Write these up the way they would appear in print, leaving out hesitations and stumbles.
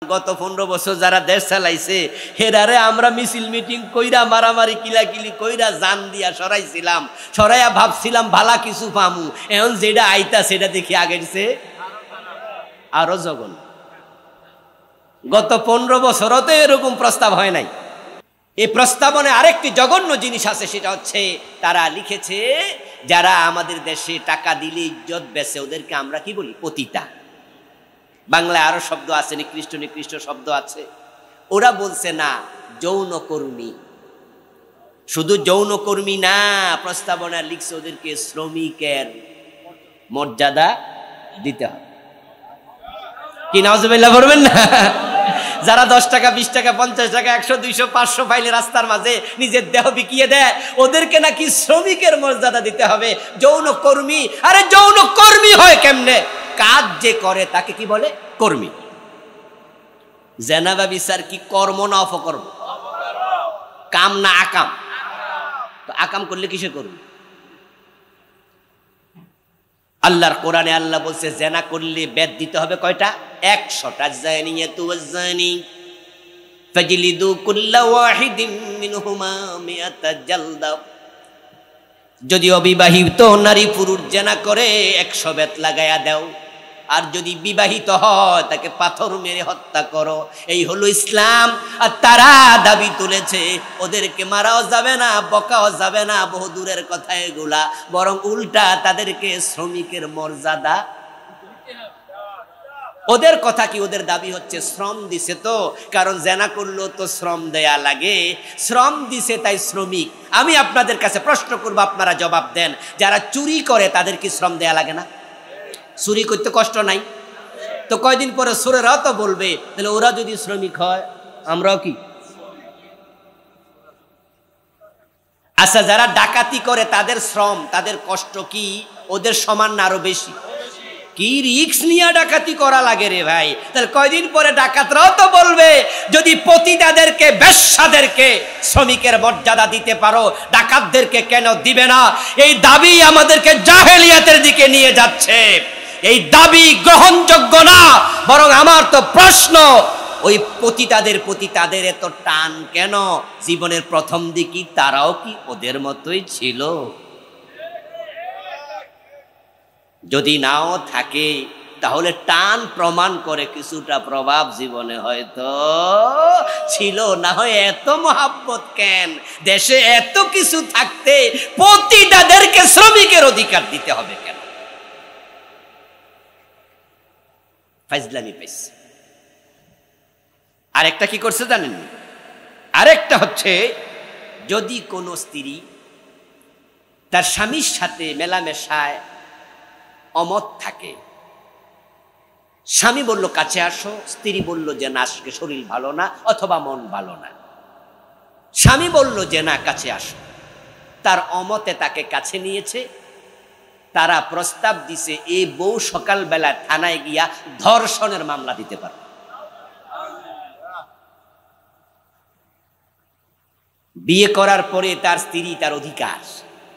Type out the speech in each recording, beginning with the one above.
গত 15 বছর যারা দেশ চালাইছে হেরারে আমরা মিছিল মিটিং কইরা মারামারি কিলাকিলি কইরা জান দিয়া সরাইছিলাম, সরাইয়া ভাবছিলাম ভালা কিছু পামু। এখন যেটা আইতা সেটা দেখি আগের চেয়ে আরো জঘন্য। গত 15 বছরও তো এরকম প্রস্তাব হয় নাই। এই প্রস্তাবনে আরেকটি জঘন্য জিনিস আছে, সেটা হচ্ছে তারা লিখেছে যারা আমাদের দেশে টাকা দিলে ইজ্জত বেচে ওদেরকে আমরা কি বলি? পতিতা। বাংলায় আরো শব্দ আছে, নিকৃষ্ট শব্দ আছে। ওরা বলছে না, যৌনকর্মী। শুধু যৌনকর্মী না, প্রস্তাবনা লিখছে ওদেরকে শ্রমিকের মর্যাদা দিতে হবে। কি নাউজুবিল্লাহ বলবেন না? যারা 10 টাকা 20 টাকা 50 টাকা 100 200 500 পাইলে রাস্তার মাঝে নিজের দেহ বিকিয়ে দেয়, ওদেরকে নাকি শ্রমিকের মর্যাদা দিতে হবে। যৌনকর্মী, আরে যৌনকর্মী হয় কেমনে? কাজ যে করে তাকে কি বলে? কর্মী। জেনাবা বিচার কি কর্ম না অপকর্ম? কাম না আকাম? তো আকাম করলে কিসে কর্মী? আল্লাহর কোরআনে আল্লাহ বলছে জেনা করলে বেদ দিতে হবে কয়টা? 100টা। জানিয়াতু ওয়াজানি ফাজলিদু কুল্লা ওয়াহিদিন মিনহুমা মিআতা জালদা। যদি অবিবাহিত নারী পুরুষ জেনা করে 100 বেত লাগায়া দাও, আর যদি বিবাহিত হয় তাকে পাথর মেরে হত্যা করো। এই হলো ইসলাম। আর তারা দাবি তুলেছে ওদেরকে মারাও যাবে না, বকাও যাবে না, বহু দূরের কথা এগুলা, বরং উল্টা তাদেরকে শ্রমিকের মর্যাদা। ওদের কথা কি? ওদের দাবি হচ্ছে শ্রম দিছে তো, কারণ জেনা করলেও তো শ্রম দেয়া লাগে, শ্রম দিছে তাই শ্রমিক। আমি আপনাদের কাছে প্রশ্ন করবো, আপনারা জবাব দেন। যারা চুরি করে তাদের কি শ্রম দেয়া লাগে না? চুরি করতে কষ্ট নাই? তো কয়দিন পরে চোরেরাও তো বলবে, তাহলে ওরা যদি শ্রমিক হয় আমরাও কি? আচ্ছা, যারা ডাকাতি করে তাদের শ্রম, তাদের কষ্ট কি ওদের সমান না আরো বেশি? কি রিস্ক নিয়ে ডাকাতি করা লাগে রে ভাই। তাহলে কয়দিন পরে ডাকাতরাও তো বলবে, যদি পতিতাদেরকে বেশ্যাদেরকে শ্রমিকের মর্যাদা দিতে পারো, ডাকাতদেরকে কেন দিবে না? এই দাবি আমাদেরকে জাহেলিয়াতের দিকে নিয়ে যাচ্ছে। এই দাবি গ্রহণযোগ্য না। বরং আমার তো প্রশ্ন, ওই পতিতাদের প্রতি তাদের এত টান কেন? জীবনের প্রথম দিকে তারাও কি ওদের মতোই ছিল? যদি নাও থাকে তাহলে টান প্রমাণ করে কিছুটা প্রভাব জীবনে হয়তো ছিল। না হয় এত মহাব্বত কেন? দেশে এত কিছু থাকতে পতিতাদেরকে শ্রমিকের অধিকার দিতে হবে কেন? ফাইজলামি পাইছে। আরেকটা কি করছে জানেন? আরেকটা হচ্ছে, যদি কোনো স্ত্রী তার স্বামীর সাথে মেলামেশায় অমত থাকে, স্বামী বলল কাছে আসো, স্ত্রী বলল যে না আজকে শরীর ভালো না অথবা মন ভালো না, স্বামী বলল যে না কাছে আসো, তার অমতে তাকে কাছে নিয়েছে। তারা প্রস্তাব দিছে এই বউ সকালবেলা থানায় গিয়া ধর্ষণের মামলা দিতে পারে। বিয়ে করার পরে তার স্ত্রী, তার অধিকার,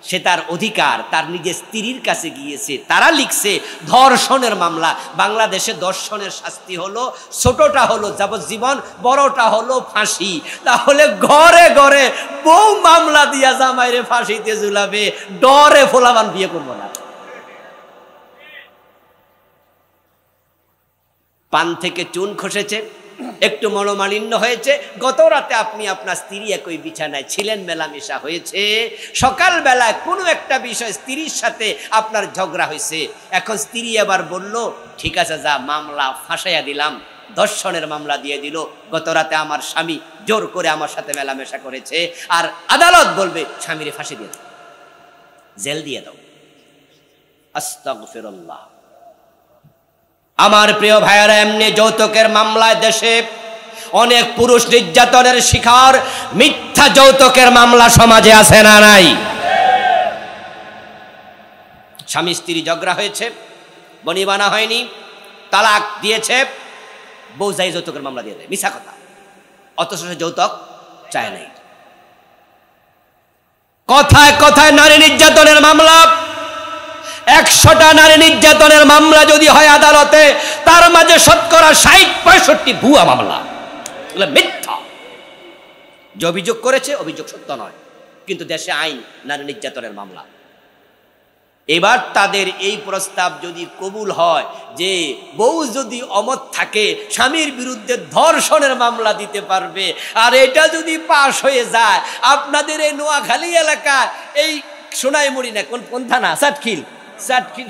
সে তার অধিকার তার নিজের স্ত্রীর কাছে গিয়েছে। তারা লিখছে ধর্ষণের মামলা। বাংলাদেশে ধর্ষণের শাস্তি হলো, ছোটটা হলো যাবজ্জীবন, বড়টা হলো ফাঁসি। তাহলে ঘরে ঘরে বউ মামলা দিয়া জামাইরে ফাঁসিতে ঝুলাবে, ডরে ফোলাবান বিয়ে করবো না। পান থেকে চুন খসেছে, একটু মনোমালিন্য হয়েছে, গত রাতে আপনি আপনার স্ত্রী একই বিছানায় ছিলেন, মেলামেশা হয়েছে, সকালবেলায় কোনো একটা বিষয় স্ত্রীর সাথে আপনার ঝগড়া হয়েছে। এখন স্ত্রী আবার বলল ঠিক আছে যা, মামলা ফাঁসাইয়া দিলাম, ধর্ষণের মামলা দিয়ে দিল। গত রাতে আমার স্বামী জোর করে আমার সাথে মেলামেশা করেছে, আর আদালত বলবে স্বামীরে ফাঁসি দিয়ে দাও, জেল দিয়ে দাও। আস্তাগফিরুল্লাহ। আমার প্রিয় ভাইয়েরা, এমনি যৌতুকের মামলায় দেশে অনেক পুরুষ নির্যাতনের শিকার, মিথ্যা যৌতুকের মামলা সমাজে আছে না নাই? স্বামী স্ত্রী ঝগড়া হয়েছে, বনিবানা হয়নি, তালাক দিয়েছে, বউ যাই যৌতুকের মামলা দিয়ে দেয়, মিথ্যা কথা। অথচ সে যৌতুক চায় নাই। কথায় কথায় নারী নির্যাতনের মামলা। 100টা নারী নির্যাতনের মামলা যদি হয় আদালতে, তার মাঝে শতকরা 60-65 ভুয়া মামলা, মিথ্যা। যে অভিযোগ করেছে অভিযোগ সত্য নয়, কিন্তু দেশে আইন নারী নির্যাতনের মামলা। এবার তাদের এই প্রস্তাব যদি কবুল হয় যে বউ যদি অমত থাকে স্বামীর বিরুদ্ধে ধর্ষণের মামলা দিতে পারবে, আর এটা যদি পাশ হয়ে যায়, আপনাদের এই নোয়াখালী এলাকা, এই সোনাইমুড়ি না কোন থানা, চাটখিল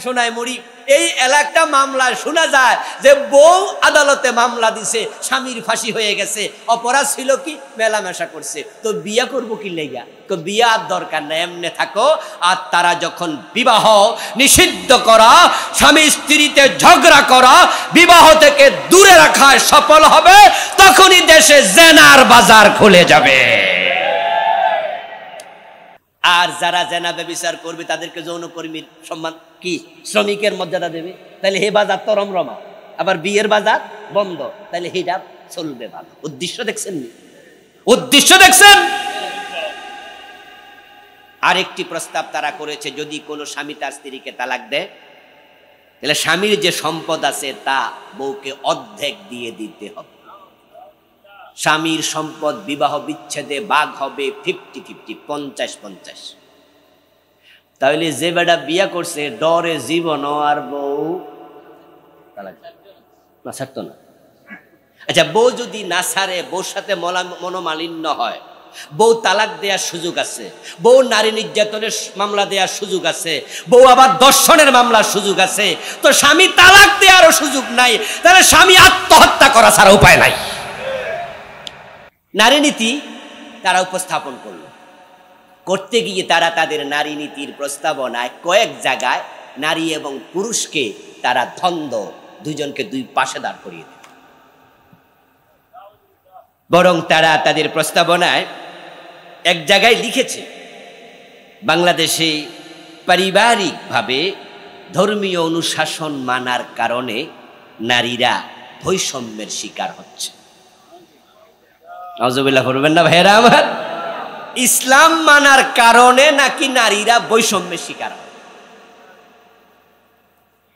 সোনাইমুড়ি, এই এলাকা মামলায় শোনা যায় যে বউ আদালতে মামলা দিছে, স্বামীর ফাঁসি হয়ে গেছে, অপরাধ ছিল কি মেলামেশা করছে, তো বিয়া করবো কি লেগা, তো বিয়া আর দরকার না, এমনি থাকো। আর তারা যখন বিবাহ নিষিদ্ধ করা, স্বামী স্ত্রীতে ঝগড়া করা, বিবাহ থেকে দূরে রাখায় সফল হবে, তখনই দেশে জেনার বাজার খুলে যাবে। আর যারা জেনা ব্যভিচার করবে তাদেরকে যৌনকর্মীর সম্মান কি শ্রমিকের মর্যাদা দেবে, তাহলে হে বাজার তো রমরমা, আবার বিয়ের বাজার বন্ধ, তাহলে হিজাব চলবে ভালো। উদ্দেশ্য দেখছেন, উদ্দেশ্য দেখছেন। আরেকটি প্রস্তাব তারা করেছে, যদি কোনো স্বামী তার স্ত্রীকে তালাক দেয়, তাহলে স্বামীর যে সম্পদ আছে তা বউকে অর্ধেক দিয়ে দিতে হবে। স্বামীর সম্পদ বিবাহ বিচ্ছেদে ভাগ হবে 50-50, 50-50। তাহলে যে বেটা বিয়া করছে ডরে জীবনও আর বউ না ছাড়তো না। আচ্ছা, বউ যদি না ছাড়ে, বউর সাথে মনোমালিন্য হয়, বউ তালাক দেওয়ার সুযোগ আছে, বউ নারী নির্যাতনের মামলা দেওয়ার সুযোগ আছে, বউ আবার ধর্ষণের মামলার সুযোগ আছে, তো স্বামী তালাক দেওয়ারও সুযোগ নাই, তাহলে স্বামী আত্মহত্যা করা ছাড়া উপায় নাই। নারী নীতি তারা উপস্থাপন করল, করতে গিয়ে তারা তাদের নারী নীতির প্রস্তাবনায় কয়েক জায়গায় নারী এবং পুরুষকে তারা দ্বন্দ্ব, দুজনকে দুই পাশে দাঁড় করিয়ে দেয়। বরং তারা তাদের প্রস্তাবনায় এক জায়গায় লিখেছে, বাংলাদেশে পারিবারিকভাবে ধর্মীয় অনুশাসন মানার কারণে নারীরা বৈষম্যের শিকার হচ্ছে। নাউজুবিল্লাহ করবেন না ভাইরা আমার? ইসলাম মানার কারণে নাকি নারীরা বৈষম্যের শিকার হয়।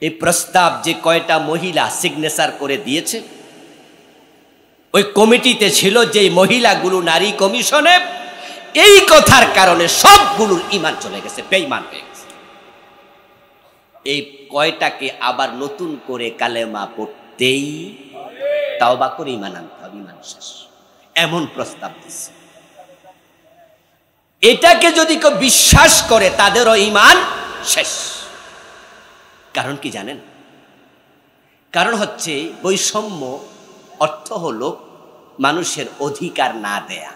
এই প্রস্তাব যে কয়টা মহিলা সিগনেচার করে দিয়েছে, ওই কমিটিতে ছিল যে মহিলাগুলো নারী কমিশনে, এই কথার কারণে সবগুলোর ঈমান চলে গেছে, বেঈমান হয়ে গেছে। এই কয়টাকে আবার নতুন করে কালেমা পড়তেই তাওবা করে ঈমান আনতে হবে, ঈমান শেষ, এমন প্রস্তাব দিচ্ছে। এটাকে যদি কেউ বিশ্বাস করে তাদেরও ঈমান শেষ। কারণ কি জানেন? কারণ হচ্ছে বৈষম্য অর্থ হলো মানুষের অধিকার না দেয়া।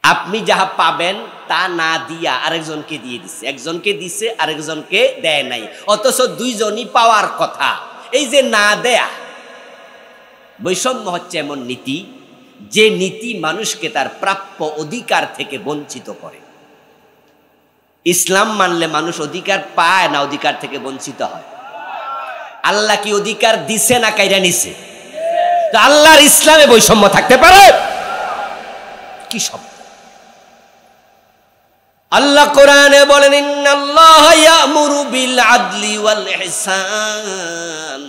আপনি যাহা পাবেন তা না দিয়া আরেকজনকে দিয়ে দিচ্ছে, একজনকে দিচ্ছে আরেকজনকে দেয় নাই, অথচ দুইজনই পাওয়ার কথা। এই যে না দেয়া, বৈষম্য হচ্ছে এমন নীতি, যে নীতি মানুষকে তার প্রাপ্য অধিকার থেকে বঞ্চিত করে। ইসলাম মানলে মানুষ অধিকার পায় না অধিকার থেকে বঞ্চিত হয়? আল্লাহ কি অধিকার দিছে না কাইরা নিছে? আল্লাহর ইসলামে বৈষম্য থাকতে পারে? কি সব আল্লাহ কোরআনে বলেন, ইন্নাল্লাহা ইয়ামুরু বিল আদলি ওয়াল ইহসান।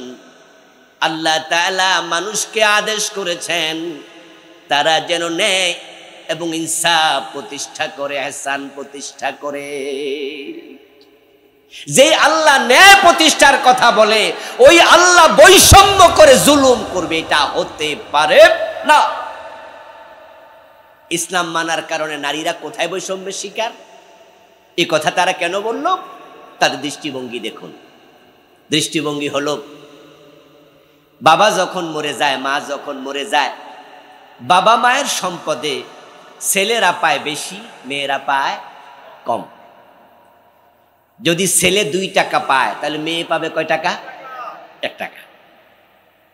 আল্লাহ তাআলা মানুষকে আদেশ করেছেন তারা যেন ন্যায় এবং ইনসাফ প্রতিষ্ঠা করে, ইহসান প্রতিষ্ঠা করে। যে আল্লাহ ন্যায় প্রতিষ্ঠার কথা বলে, ওই আল্লাহ বৈষম্য করে জুলুম করবে, এটা হতে পারে না। ইসলাম মানার কারণে নারীরা কোথায় বৈষম্যের শিকার? এই কথা তারা কেন বলল? তাদের দৃষ্টিভঙ্গি দেখুন। দৃষ্টিভঙ্গি হলো, বাবা যখন মরে যায়, মা যখন মরে যায়, বাবা মায়ের সম্পদে ছেলেরা পায় বেশি, মেয়েরা পায় কম। যদি ছেলে 2 টাকা পায় তাহলে মেয়ে পাবে কয় টাকা? 1 টাকা।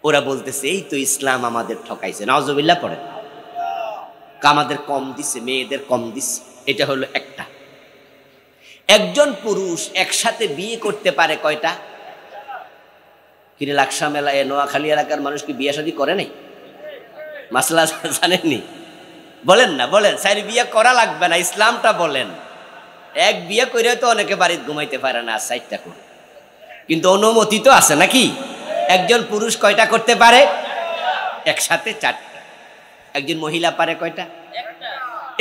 ওরা বলতেছে এই তো ইসলাম আমাদের ঠকাইছে, নাউজুবিল্লাহ পড়ে, আমাদের কম দিছে, মেয়েদের কম দিছে। এটা হলো একটা। একজন পুরুষ একসাথে বিয়ে করতে পারে কয়টা? কিরে লাকসা মেলা, নোয়াখালী এলাকার মানুষ কি বিয়ে শাদী করে নাই? মাসলা জানেননি? বলেন না, বলেন। সাইর বিয়ে করা লাগবে না, ইসলামটা বলেন। এক বিয়ে করে তো অনেকে বাড়িতে ঘুমাইতে পারে না, 4টা করে, কিন্তু অনুমতি তো আছে নাকি? একজন পুরুষ কয়টা করতে পারে? একসাথে 4টা। একজন মহিলা পারে কয়টা?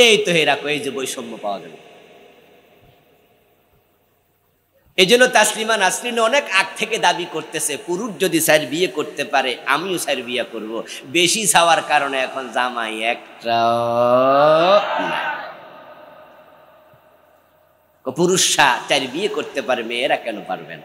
এই তো এরা এই যে বৈষম্য পাওয়া গেল। এই জন্য তাসলিমা নাসরিন অনেক আগ থেকে দাবি করতেছে পুরুষ যদি 4 বিয়ে করতে পারে আমিও 4 বিয়ে করব। বেশি চাওয়ার কারণে এখন জামাই একটা পুরুষরা 4 বিয়ে করতে পারে, মেয়েরা কেন পারবেন?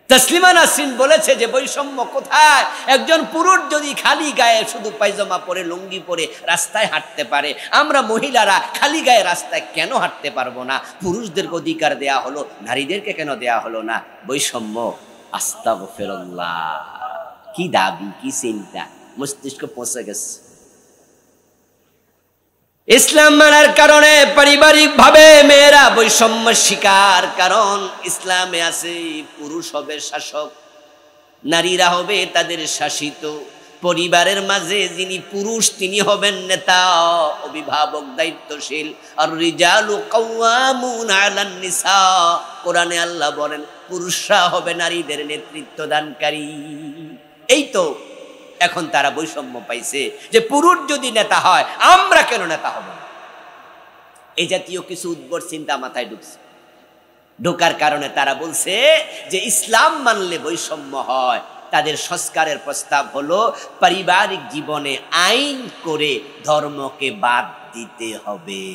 তাসলিমা নাসরিন বলেছে যে বৈষম্য কোথায়? একজন পুরুষ যদি খালি গায়ে শুধু পায়জামা পরে লুঙ্গি পরে রাস্তায় হাঁটতে পারে, আমরা মহিলারা খালি গায়ে রাস্তায় কেন হাঁটতে পারবো না? পুরুষদেরকে অধিকার দেয়া হলো, নারীদেরকে কেন দেয়া হলো না? বৈষম্য। আস্তাগফিরুল্লাহ, কি দাবি, কি চিন্তা মস্তিষ্ক পৌঁছে গেছে। ইসলাম মানার কারণে পারিবারিক ভাবে মেয়েরা বৈষম্য শিকার, কারণ ইসলামে আছে পুরুষ হবে শাসক, নারীরা হবে তাদের শাসিত। পরিবারের মাঝে যিনি পুরুষ তিনি হবেন নেতা, অভিভাবক, দায়িত্বশীল। আর রিজালু কাওয়ামুনা আলান নিসা, কোরআনে আল্লাহ বলেন পুরুষরা হবে নারীদের নেতৃত্ব দানকারী। এই তো এখন তারা বৈষম্য পাইছে যে পুরুষ যদি নেতা হয় আমরা কেন নেতা হব না? এই জাতীয় কিছু উদ্ভট চিন্তা মাথায় ঢুকছে। ঢোকার কারণে তারা বলছে যে ইসলাম মানলে বৈষম্য হয়। তাদের সংস্কারের প্রস্তাব হলো পারিবারিক জীবনে আইন করে ধর্মকে বাদ দিতে হবে।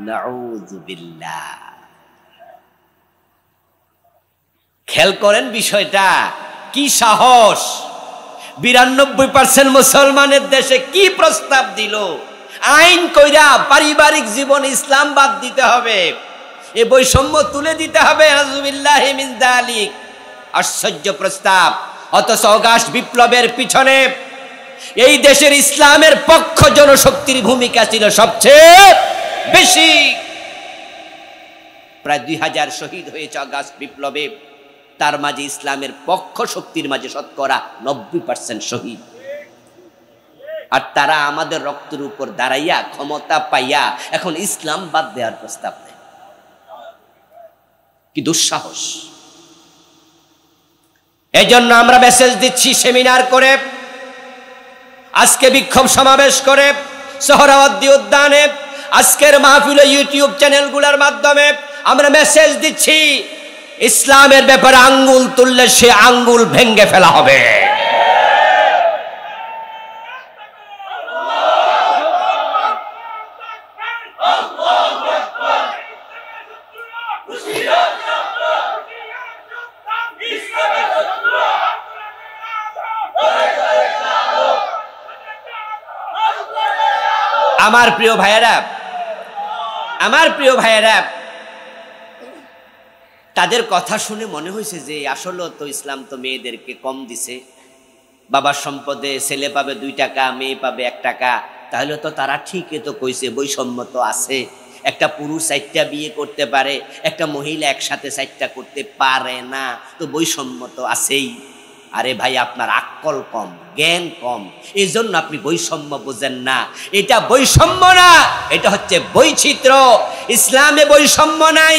নাউযুবিল্লাহ। খেয়াল করেন বিষয়টা, কি সাহস! 92% মুসলমানের দেশে কি প্রস্তাব দিল, আইন কইরা পারিবারিক জীবনে ইসলাম বাদ দিতে হবে, এ বৈষম্য তুলে দিতে হবে। আযুবিল্লাহি মিন যালিক। আশ্চর্য প্রস্তাব। অথচ অগাস্ট বিপ্লবের পিছনে এই দেশের ইসলামের পক্ষ জনশক্তির ভূমিকা ছিল সবচেয়ে বেশি। প্রায় 2000 শহীদ হয়েছে অগাস্ট বিপ্লবে। তার মাঝে ইসলামের পক্ষ শক্তির মাঝে শতকরা 90% শহীদ। আর তারা আমাদের রক্তের উপর দাঁড়াইয়া ক্ষমতা পাইয়া এখন ইসলাম বাদ দেওয়ার প্রস্তাব দেয়। কি দুঃসাহস! এই জন্য আমরা মেসেজ দিচ্ছি, সেমিনার করে, আজকে বিক্ষোভ সমাবেশ করে, সোহরাওয়ার্দী উদ্যানে, আজকের মাহফিলে, ইউটিউব চ্যানেলগুলোর মাধ্যমে আমরা মেসেজ দিচ্ছি, ইসলামের ব্যাপারে আঙ্গুল তুললে সে আঙ্গুল ভেঙ্গে ফেলা হবে। আমার প্রিয় ভাইয়েরা, আমার প্রিয় ভাইয়েরা, তাদের কথা শুনে মনে হয়েছে যে আসলে তো ইসলাম তো মেয়েদেরকে কম দিছে, বাবার সম্পদে ছেলে পাবে 2 টাকা, মেয়ে পাবে 1 টাকা, তাহলে তো তারা ঠিকই তো কইছে, বৈষম্য তো আছে। একটা পুরুষ 4টা বিয়ে করতে পারে, একটা মহিলা একসাথে 4টা করতে পারে না, তো বৈষম্য তো আছেই। আরে ভাই, আপনার আকল কম, জ্ঞান কম, এই জন্য আপনি বৈষম্য বোঝেন না। এটা বৈষম্য না, এটা হচ্ছে বৈচিত্র্য। ইসলামে বৈষম্য নাই।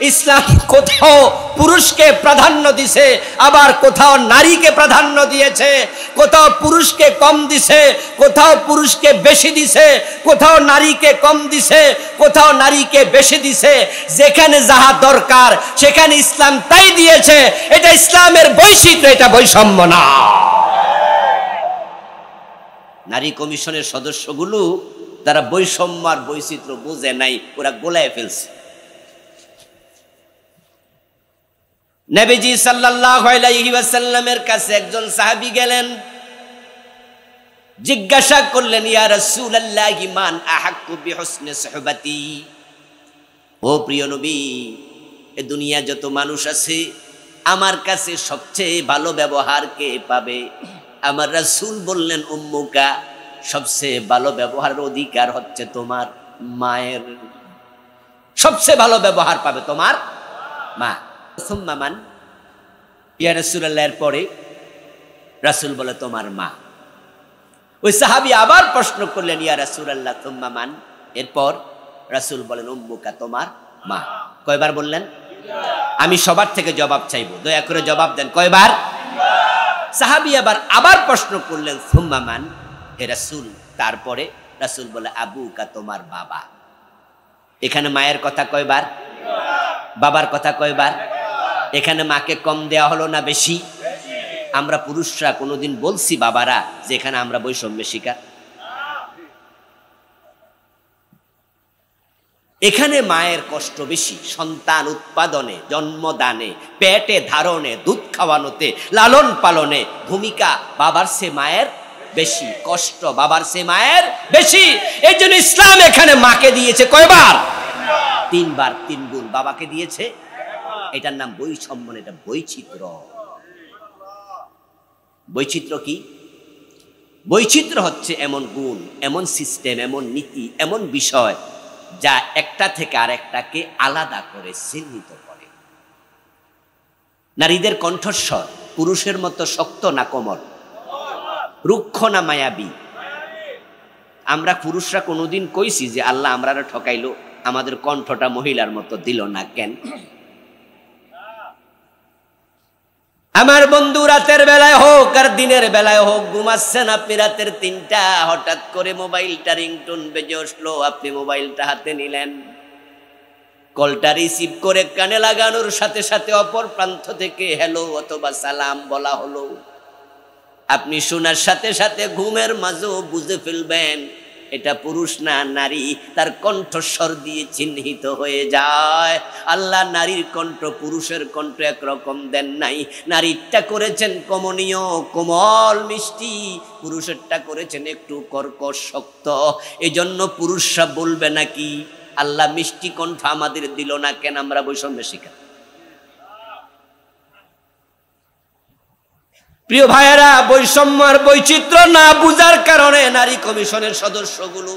ইসলাম কোথাও পুরুষকে প্রাধান্য দিছে, আবার কোথাও নারীকে প্রাধান্য দিয়েছে। কোথাও পুরুষকে কম দিছে, কোথাও পুরুষকে বেশি দিছে, কোথাও নারীকে কম দিছে, কোথাও নারীকে বেশি দিছে। যেখানে যাহা দরকার সেখানে ইসলাম তাই দিয়েছে। এটা ইসলামের বৈচিত্র্য, এটা বৈষম্য না। নারী কমিশনের সদস্যগুলো তারা বৈষম্য আর বৈচিত্র্য বোঝে নাই, ওরা গোলায় ফেলছে। নবীজি সাল্লাল্লাহু আলাইহি ওয়াসাল্লামের কাছে একজন সাহাবী গেলেন, জিজ্ঞাসা করলেন, ইয়া রাসূলুল্লাহ, মান আহাক্কু বিহুসনি সুহবাতি? ও প্রিয় নবী, এ দুনিয়া যত মানুষ আছে, আমার কাছে সবচেয়ে ভালো ব্যবহার কে পাবে? আমার রাসূল বললেন, উম্মুকা, সবচেয়ে ভালো ব্যবহারের অধিকার হচ্ছে তোমার মায়ের। সবচেয়ে ভালো ব্যবহার পাবে তোমার মা। সুম্মা মান? ইয়া রাসূলুল্লাহ, এর পরে? রাসূল বলে, তোমার মা। ওই সাহাবী আবার প্রশ্ন করলেন, ইয়া রাসূলুল্লাহ, সুম্মা মান? এরপর? রাসূল বলেন উম্মুকা, তোমার মা। কয়বার বললেন? আমি সবার থেকে জবাব চাইবো, দয়া করে জবাব দেন, কয়বার? সাহাবী আবার প্রশ্ন করলেন সুম্মা মান, হে রাসূল তারপরে? রাসূল বলে আবুকা, তোমার বাবা। এখানে মায়ের কথা কয়বার? বাবার কথা কয়বার? এখানে মাকে কম দেয়া হলো না বেশি? আমরা পুরুষরা কোনোদিন বলছি বাবারা যে এখানে আমরা বৈষম্যের শিকার? এখানে মায়ের কষ্ট বেশি, সন্তান উৎপাদনে, জন্মদানে, পেটে ধারণে, দুধ খাওয়ানোতে, লালন পালনে ভূমিকা বাবার সে মায়ের বেশি, কষ্ট বাবার সে মায়ের বেশি। এই জন্য ইসলাম এখানে মাকে দিয়েছে কয়বার? 3 বার, 3 গুণ বাবাকে দিয়েছে। এটার নাম বৈষম্য, এটা বৈচিত্র্য। বৈচিত্র্য কি? বৈচিত্র্য হচ্ছে এমন গুণ, এমন সিস্টেম, এমন নীতি, এমন বিষয় যা একটা থেকে আরেকটাকে আলাদা করে চিহ্নিত করে। নারীদের কণ্ঠস্বর পুরুষের মতো শক্ত না কোমল, রুক্ষ না মায়াবী? আমরা পুরুষরা কোনোদিন কইছি যে আল্লাহ আমরা ঠকাইলো, আমাদের কণ্ঠটা মহিলার মতো দিল না কেন? আমার বন্ধু রাতের বেলায় হোক আর দিনের বেলায় হোক ঘুমাচ্ছেন আপনি, রাতের 3টা, হঠাৎ করে মোবাইলটা রিংটোন বেজে উঠলো, আপনি মোবাইলটা হাতে নিলেন, কলটা রিসিভ করে কানে লাগানোর সাথে সাথে অপর প্রান্ত থেকে হ্যালো অথবা সালাম বলা হলো। আপনি শোনার সাথে সাথে ঘুমের মাঝেও বুঝে ফেলবেন এটা পুরুষ না নারী, তার কণ্ঠস্বর দিয়ে চিহ্নিত হয়ে যায়। আল্লাহ নারীর কণ্ঠ পুরুষের কণ্ঠ একরকম দেন নাই, নারীরটা করেছেন কমনীয়, কোমল, মিষ্টি, পুরুষেরটা করেছেন একটু কর্কশ, শক্ত। এজন্য পুরুষরা বলবে নাকি আল্লাহ মিষ্টি কণ্ঠ আমাদের দিল না কেন? আমরা বৈষম্যের শিকার। প্রিয় ভাইয়েরা, বৈষম্য আর বৈচিত্র্য না বুঝার কারণে নারী কমিশনের সদস্যগুলো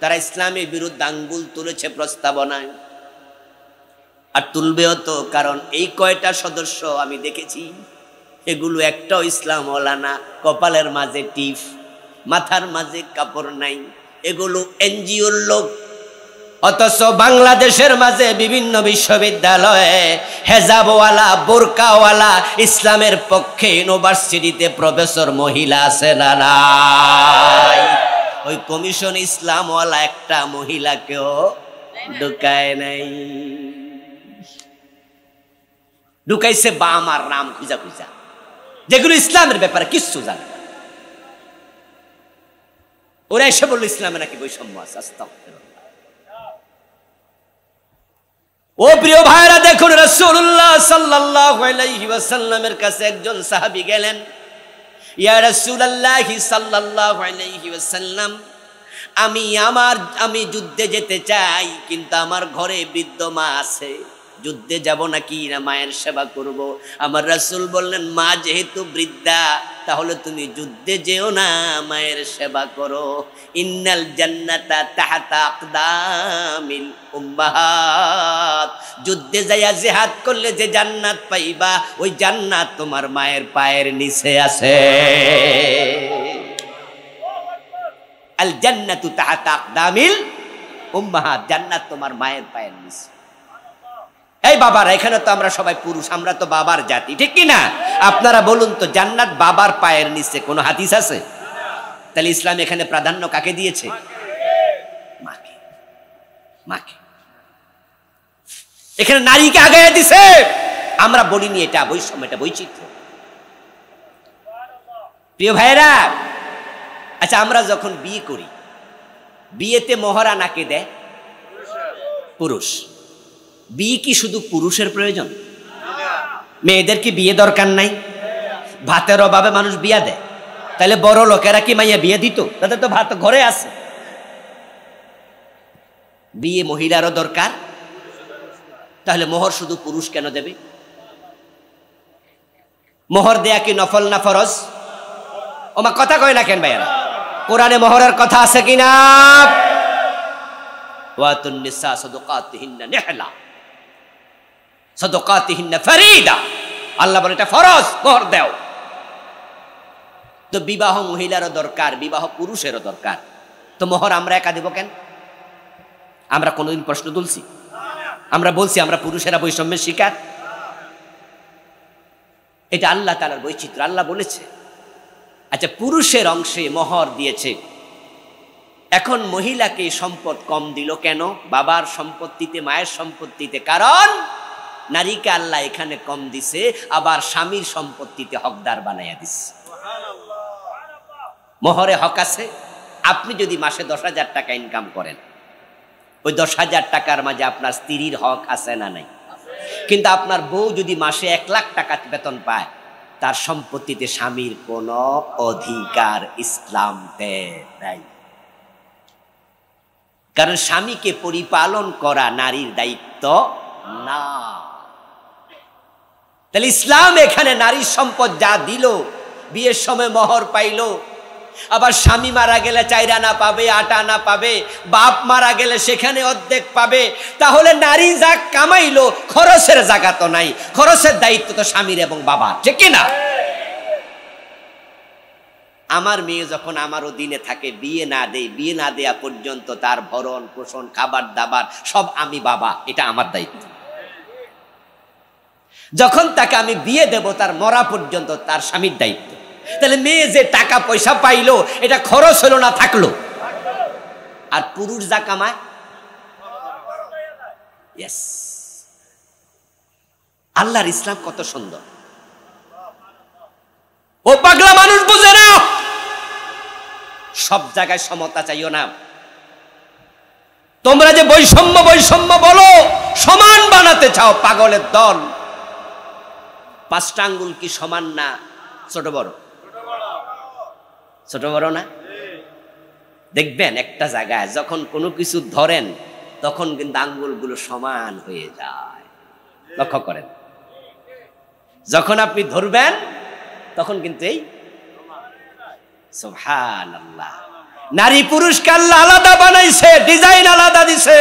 তারা ইসলামের বিরুদ্ধে আঙ্গুল তুলেছে প্রস্তাবনায়, আর তুলবেও তো। কারণ এই কয়টা সদস্য আমি দেখেছি, এগুলো একটাও ইসলামওয়ালা না। কপালের মাঝে টিপ, মাথার মাঝে কাপড় নাই, এগুলো এনজিওর লোক। অথচ বাংলাদেশের মাঝে বিভিন্ন বিশ্ববিদ্যালয়ে হেজাবওয়ালা, বোরকাওয়ালা, ইসলামের পক্ষে ইউনিভার্সিটিতে প্রফেসর মহিলা আছে না নাই? ওই কমিশন ইসলামওয়ালা একটা মহিলাকেও ঢুকায় নাই। ঢুকাইছে বাম আর রাম খুঁজা খুঁজা, যেগুলো ইসলামের ব্যাপারে কিচ্ছু জানে না। ওরা এসে বললো ইসলামে নাকি বৈষম্য আছে। আস্তাগফিরুল্লাহ। ও প্রিয় ভাইরা, দেখুন রাসূলুল্লাহ সাল্লাল্লাহু আলাইহি ওয়াসাল্লামের কাছে একজন সাহাবী গেলেন, ইয়া রাসূলুল্লাহ সাল্লাল্লাহু আলাইহি ওয়াসাল্লাম, আমি যুদ্ধে যেতে চাই, কিন্তু আমার ঘরে বৃদ্ধ মা আছে, যুদ্ধে যাব নাকি না মায়ের সেবা করব? আমার রাসূল বললেন, মা যেহেতু বৃদ্ধা, তাহলে তুমি যুদ্ধে যেও না, মায়ের সেবা করো। ইন্নাল জান্নাতা তাহতা আকদামিল উম্মাহাত, যুদ্ধে যাইয়া জিহাদ করলে যে জান্নাত পাইবা, ওই জান্নাত তোমার মায়ের পায়ের নিচে আছে। আল জান্নাতু তাহতা আকদামিল উম্মাহাত, জান্নাত তোমার মায়ের পায়ের নিচে। এই বাবারা, এখানে তো আমরা সবাই পুরুষ, আমরা তো বাবার জাতি, ঠিক কি না? আপনারা বলুন তো, জান্নাত বাবার পায়ের নিচে কোনো হাদিস আছে? তাহলে ইসলাম এখানে প্রাধান্য কাকে দিয়েছে? মাকে। মাকে এখানে নারীকে আগায় দিছে। আমরা বলিনি এটা বৈষম্য, এটা বৈচিত্র্য। প্রিয় ভাইরা, আচ্ছা, আমরা যখন বিয়ে করি, বিয়েতে মহরা নাকে দেয়? পুরুষ। বিয়ে কি শুধু পুরুষের প্রয়োজন? মেয়েদের কি বিয়ে দরকার নাই? ভাতের অভাবে মানুষ বিয়া দেয়, তাহলে বড় লোকেরা কি মাইয়া বিয়ে দিত? তাদের তো ভাত ঘরে আছে। বিয়ে মহিলারও দরকার, তাহলে মোহর শুধু পুরুষ কেন দেবে? মোহর দেয়া কি নফল না ফরজ? ওমা কথা কয় না কেন ভাইয়ারা? কোরআনে মোহরের কথা আছে কিনা? ওয়াতুন নিসা সাদাকাতিহিন্না নিহলা সাদাকাতিহিন্না ফরিদা, আল্লাহ বলে এটা ফরজ, মোহর দাও। তো বিবাহ মহিলারও দরকার, বিবাহ পুরুষেরও দরকার, তো মোহর আমরা একা দেব কেন? আমরা কোনোদিন প্রশ্ন তুলছি? আমরা বলছি আমরা পুরুষেরা বৈষম্যের শিকার? এটা আল্লাহ তাআলার বৈচিত্র্য, আল্লাহ বলেছে। আচ্ছা, পুরুষের অংশে মোহর দিয়েছে, এখন মহিলাকে সম্পদ কম দিল কেন? বাবার সম্পত্তিতে, মায়ের সম্পত্তিতে, কারণ নারীকে আল্লাহ এখানে কম দিছে, আবার স্বামীর সম্পত্তিতে হকদার বানাইয়া দিছে। মোহরে হক আছে। আপনি যদি মাসে 10,000 টাকা ইনকাম করেন, ওই 10,000 টাকার মাঝে আপনার স্ত্রীর হক আছে না নাই? কিন্তু আপনার বউ যদি মাসে 1 লাখ টাকা বেতন পায়, তার সম্পত্তিতে স্বামীর কোনো অধিকার ইসলাম দেয় নাই। কারণ স্বামীকে পরিপালন করা নারীর দায়িত্ব না। তাহলে ইসলাম এখানে নারীর সম্পদ যা দিল, বিয়ের সময় মোহর পাইল, আবার স্বামী মারা গেলে 4 আনা পাবে, 8 আনা পাবে, বাপ মারা গেলে সেখানে অর্ধেক পাবে। তাহলে নারী যা কামাইলো, খরচের জায়গা তো নাই, খরচের দায়িত্ব তো স্বামীর এবং বাবার, ঠিক কিনা? আমার মেয়ে যখন আমার অধীনে থাকে, বিয়ে না দেয়া পর্যন্ত তার ভরণ পোষণ, খাবার দাবার সব আমি বাবা, এটা আমার দায়িত্ব। যখন তাকে আমি বিয়ে দেব, তার মরা পর্যন্ত তার স্বামীর দায়িত্ব। তাহলে মেয়ে যে টাকা পয়সা পাইলো, এটা খরচ হলো না থাকলো। আর পুরুষ যা কামায়, ইয়েস, আল্লাহর ইসলাম কত সুন্দর। ও পাগলা মানুষ বুঝে না, সব জায়গায় সমতা চাইও না। তোমরা যে বৈষম্য বৈষম্য বলো, সমান বানাতে চাও, পাগলের দল। 5টা আঙ্গুল কি সমান না ছোট বড়? ছোট বড় না? দেখবেন একটা জায়গায় যখন কোনো কিছু ধরেন, তখন কিন্তু আঙ্গুলগুলো সমান হয়ে যায়। লক্ষ্য করেন, যখন আপনি ধরবেন তখন কিন্তু এই সুবহানাল্লাহ। নারী পুরুষকে আল্লাহ আলাদা বানাইছে, ডিজাইন আলাদা দিছে।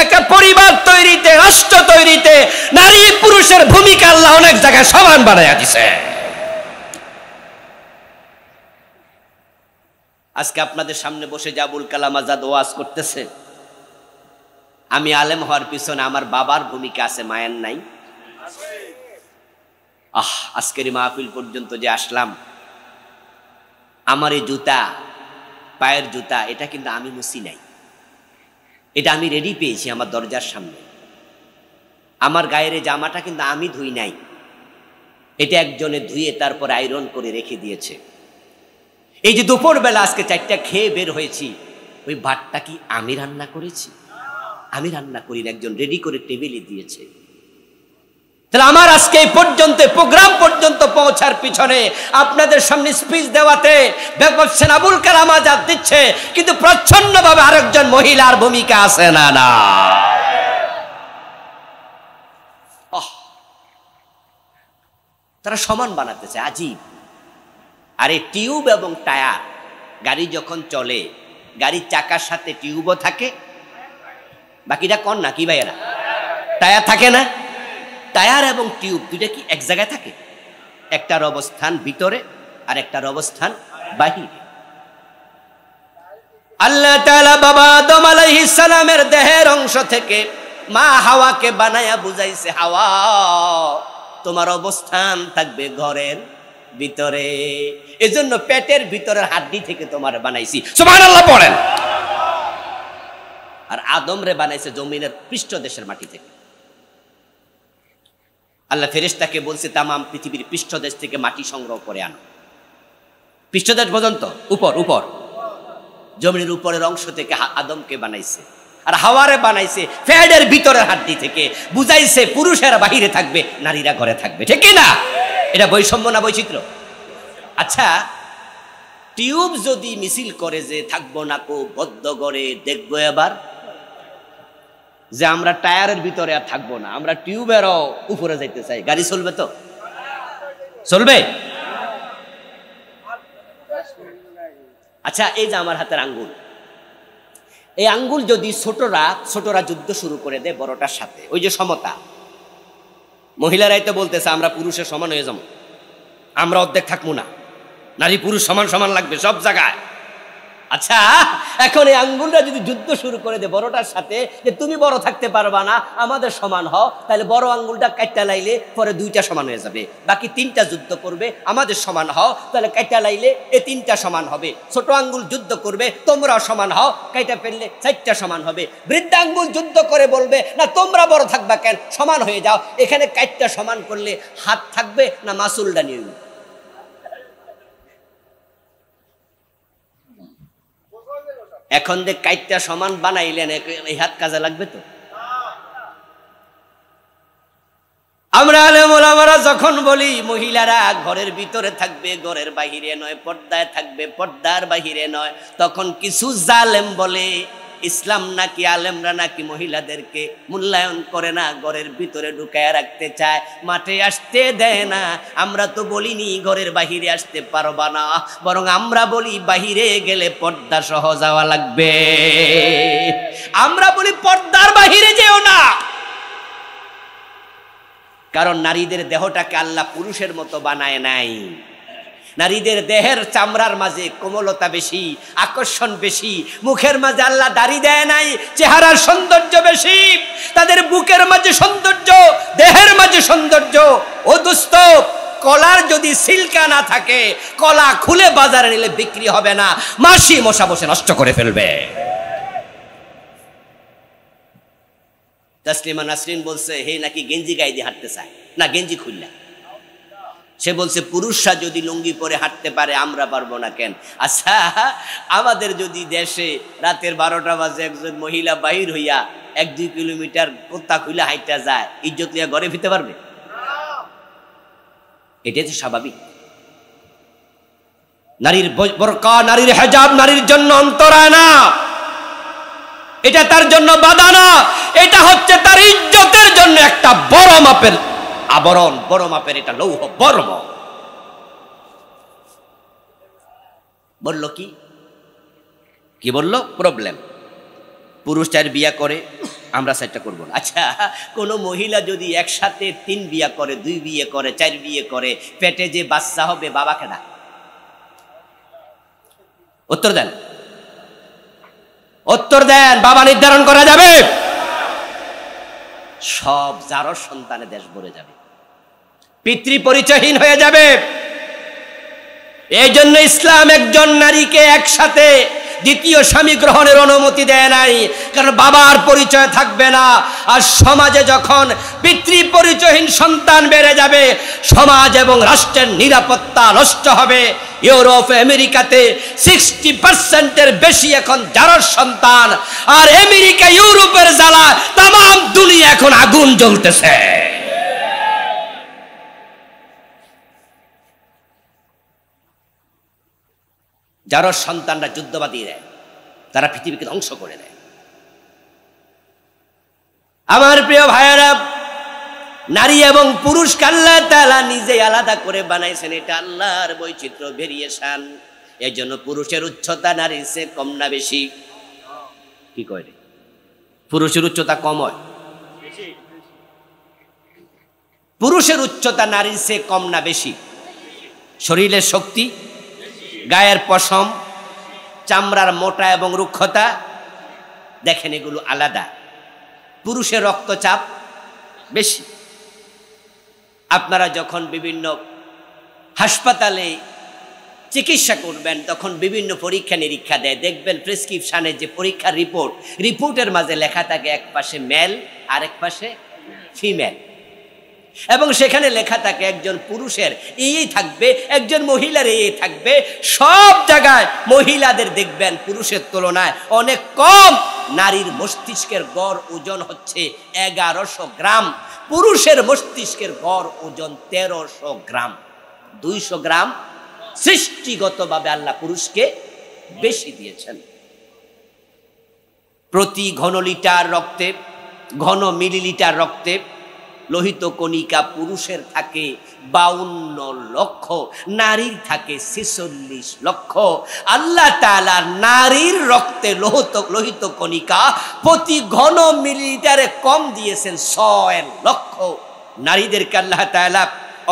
একটা পরিবার তৈরিতে, রাষ্ট্র তৈরিতে নারী পুরুষের ভূমিকা আল্লাহ অনেক জায়গায় সমান বানাইয়া দিছে। আজকে আপনাদের সামনে বসে আবুল কালাম আজাদ ওয়াজ করতেছে, আমি আলেম হওয়ার পিছনে আমার বাবার ভূমিকা আছে, মায়ের নাই? আজকের মাহফিল পর্যন্ত যে আসলাম, আমার এই জুতা, পায়ের জুতা, এটা কিন্তু আমি মুছি নাই, এটা আমি রেডি পেয়েছি আমার দরজার সামনে। আমার গায়ের জামাটা কিন্তু আমি ধুই নাই, এটা একজনে ধুয়ে তারপর আয়রন করে রেখে দিয়েছে। এই যে দুপুরবেলা আজকে 4টা খেয়ে বের হয়েছি, ওই ভাতটা কি আমি রান্না করেছি? আমি রান্না করি না, একজন রেডি করে টেবিলে দিয়েছে। তাহলে আমার আজকে এই পর্যন্ত, প্রোগ্রাম পর্যন্ত পৌঁছার পিছনে, আপনাদের সামনে স্পিচ দেওয়াতে ভাবছেন আবুল কালাম আজাদ দিচ্ছে, কিন্তু প্রচ্ছন্নভাবে আরেকজন মহিলার ভূমিকা আছে না? না, তারা সমান বানাতে চায়, আজীব। আরে টিউব এবং টায়ার, গাড়ি যখন চলে, গাড়ির চাকার সাথে টিউবও থাকে, বাকিটা কোন না কি ভাইয়েরা? টায়ার থাকে না? টায়ার এবং টিউব দুইটা কি এক জায়গায় থাকে? একটার অবস্থান ভিতরে আর একটার অবস্থান বাহিরে। আল্লাহ তাআলা বাবা আদম আলাইহিস সালামের দেহের অংশ থেকে মা হাওয়াকে বানায়া বুঝাইছে, হাওয়া তোমার অবস্থান থাকবে ঘরের ভিতরে, এজন্য পেটের ভিতরের হাড্ডি থেকে তোমার বানাইছি। সুবহানাল্লাহ পড়েন। আর আদম রে বানাইছে জমিনের পৃষ্ঠদেশের মাটি থেকে। আল্লাহ ফেরেশতাকে বলছে তামাম পৃথিবীর পৃষ্ঠদেশ থেকে মাটি সংগ্রহ করে আনো, পৃষ্ঠদেশ পর্যন্ত, উপর উপর জমিনের উপরের অংশ থেকে আদমকে বানাইছে। আর হাওয়ারে বানাইছে ফ্যাডের ভিতরের হাড্ডি থেকে, বুঝাইছে পুরুষেরা বাহিরে থাকবে, নারীরা ঘরে থাকবে, ঠিক না? এটা বৈষম্য না বৈচিত্র্য? আচ্ছা, টিউব যদি মিছিল করে যে থাকবো না কো বদ্ধ করে, দেখবো এবার যে আমরা টায়ারের ভিতরে আর থাকবো না, আমরা টিউবেরও উপরে যাইতে চাই, গাড়ি চলবে তো? চলবে? আচ্ছা, এই যে আমার হাতের আঙ্গুল, এই আঙ্গুল যদি ছোটরা যুদ্ধ শুরু করে দেয় বড়টার সাথে, ওই যে সমতা, মহিলারাই তো বলতেছে আমরা পুরুষের সমান হয়ে যাবো, আমরা অর্ধেক থাকবো না, নারী পুরুষ সমান সমান লাগবে সব জায়গায়। আচ্ছা, এখন এই আঙ্গুলটা যদি যুদ্ধ শুরু করে দে বড়টার সাথে, যে তুমি বড় থাকতে পারবা না, আমাদের সমান হও, তাহলে বড় আঙ্গুলটা কাইটা লাইলে পরে দুইটা সমান হয়ে যাবে, বাকি তিনটা যুদ্ধ করবে, আমাদের সমান হও, তাহলে কাইটা লাইলে এ তিনটা সমান হবে। ছোট আঙ্গুল যুদ্ধ করবে, তোমরাও সমান হও, কাইটা ফেললে চারটা সমান হবে। বৃদ্ধ আঙ্গুল যুদ্ধ করে বলবে না তোমরা বড় থাকবা কেন, সমান হয়ে যাও। এখানে কাইটা সমান করলে হাত থাকবে না মাসুলটা নিয়ে? এখন যে কাইটটা সমান বানাইলেন, এই হাত কাজে লাগবে তো? আমরা আলেম ওলামারা যখন বলি মহিলারা ঘরের ভিতরে থাকবে, ঘরের বাহিরে নয়, পর্দায় থাকবে, পর্দার বাহিরে নয়, তখন কিছু জালেম বলে ইসলাম নাকি আলেমরা নাকি মহিলাদেরকে মূল্যায়ন করে না, ঘরের ভিতরে ঢুকায় রাখতে চায়, মাঠে আসতে দেয় না। আমরা তো বলিনি ঘরের বাহিরে আসতে পারবা না, বরং আমরা বলি বাহিরে গেলে পর্দা সহ যাওয়া লাগবে। আমরা বলি পর্দার বাহিরে যেও না, কারণ নারীদের দেহটাকে আল্লাহ পুরুষের মতো বানায় নাই। নারীদের দেহের চামড়ার মাঝে কোমলতা বেশি, আকর্ষণ বেশি, মুখের মাঝে আল্লাহ দাড়ি দেয় নাই, চেহারার সৌন্দর্য বেশি, তাদের বুকের মাঝে সৌন্দর্য, দেহের মাঝে সৌন্দর্য। ও দোস্ত, কলার যদি সিল্কা না থাকে, কলা খুলে বাজারে নিলে বিক্রি হবে না, মাছি মশা বসে নষ্ট করে ফেলবে। তাসলিমা নাসরিন বলছে হে নাকি গেঞ্জি গায়ে দিয়ে হাঁটতে চায় না, গেঞ্জি খুললা। সে বলছে পুরুষরা যদি লুঙ্গি পরে হাঁটতে পারে, আমরা পারবো না কেন? আচ্ছা, আমাদের যদি দেশে রাতের 12টা বাজে একজন মহিলা বাহির হইয়া 1-2 কিলোমিটার কোথা খুলে হাঁটতে যায়, ইজ্জত লিয়া ঘরে ফিরতে পারবে? এটাই তো স্বাভাবিক। নারীর বোরকা, নারীর হিজাব নারীর জন্য অন্তরায় না, এটা তার জন্য বাধা না, এটা হচ্ছে তার ইজ্জতের জন্য একটা বড় মাপের আবরণ, বড় মাপের এটা লৌহ বর্ম। বললো কি বললো? প্রবলেম, পুরুষ 4 বিয়া করে, আমরা 4টা করবো না। আচ্ছা, কোন মহিলা যদি একসাথে 3 বিয়া করে, 2 বিয়ে করে, 4 বিয়ে করে, পেটে যে বাচ্চা হবে বাবাকে না? উত্তর দেন, উত্তর দেন। বাবা নির্ধারণ করা যাবে? সব যারও সন্তানে দেশ ভরে যাবে, পিতৃ পরিচয়হীন হয়ে যাবে। এই জন্য ইসলাম একজন নারীকে একসাথে দ্বিতীয় স্বামী গ্রহণের অনুমতি দেয় নাই, কারণ বাবার পরিচয় থাকবে না। আর সমাজে যখন পিতৃ পরিচয়হীন সন্তান বেড়ে যাবে, সমাজ এবং রাষ্ট্রের নিরাপত্তা নষ্ট হবে। ইউরোপ আমেরিকাতে 60%-এর বেশি এখন জারজ সন্তান, আর আমেরিকা ইউরোপের জ্বালা তাম দুনিয়া এখন আগুন জ্বলতেছে। জারজ সন্তানরা যুদ্ধ বাঁধিয়ে দেয়, তারা পৃথিবীকে ধ্বংস করে দেয়। আমার প্রিয় ভাইয়েরা, নারী এবং পুরুষকে আল্লাহ তাআলা নিজে আলাদা করে বানাইছেন, এটা আল্লাহর বৈচিত্র্য, ভেরিয়েশন। এই জন্য পুরুষের উচ্চতা নারীর চেয়ে কম না বেশি? কি কয় রে? পুরুষের উচ্চতা কম হয়? পুরুষের উচ্চতা নারীর চেয়ে কম না বেশি? শরীরের শক্তি, গায়ের পশম, চামড়ার মোটা এবং রুক্ষতা, দেখেন এগুলো আলাদা। পুরুষের রক্তচাপ বেশি। আপনারা যখন বিভিন্ন হাসপাতালে চিকিৎসা করবেন, তখন বিভিন্ন পরীক্ষা নিরীক্ষা দেয়, দেখবেন প্রেসক্রিপশনে যে পরীক্ষার রিপোর্টের মাঝে লেখা থাকে এক পাশে মেল আর এক পাশে ফিমেল, এবং সেখানে লেখা থাকে একজন পুরুষের এই থাকবে, একজন মহিলার এই থাকবে। সব জায়গায় মহিলাদের দেখবেন পুরুষের তুলনায় অনেক কম। নারীর মস্তিষ্কের গড় ওজন হচ্ছে 1100 গ্রাম, পুরুষের মস্তিষ্কের গড় ওজন 1300 গ্রাম। 200 গ্রাম সৃষ্টিগতভাবে আল্লাহ পুরুষকে বেশি দিয়েছেন। প্রতি ঘন মিলিলিটার রক্তে লোহিত কণিকা পুরুষের থাকে 52 লক্ষ, নারীর থাকে 46 লক্ষ। আল্লাহ তাআলা নারীর রক্তে লোহিত কণিকা প্রতি ঘন মিলিলিটারে কম দিয়েছেন 6 লক্ষ। নারীদেরকে আল্লাহ তাআলা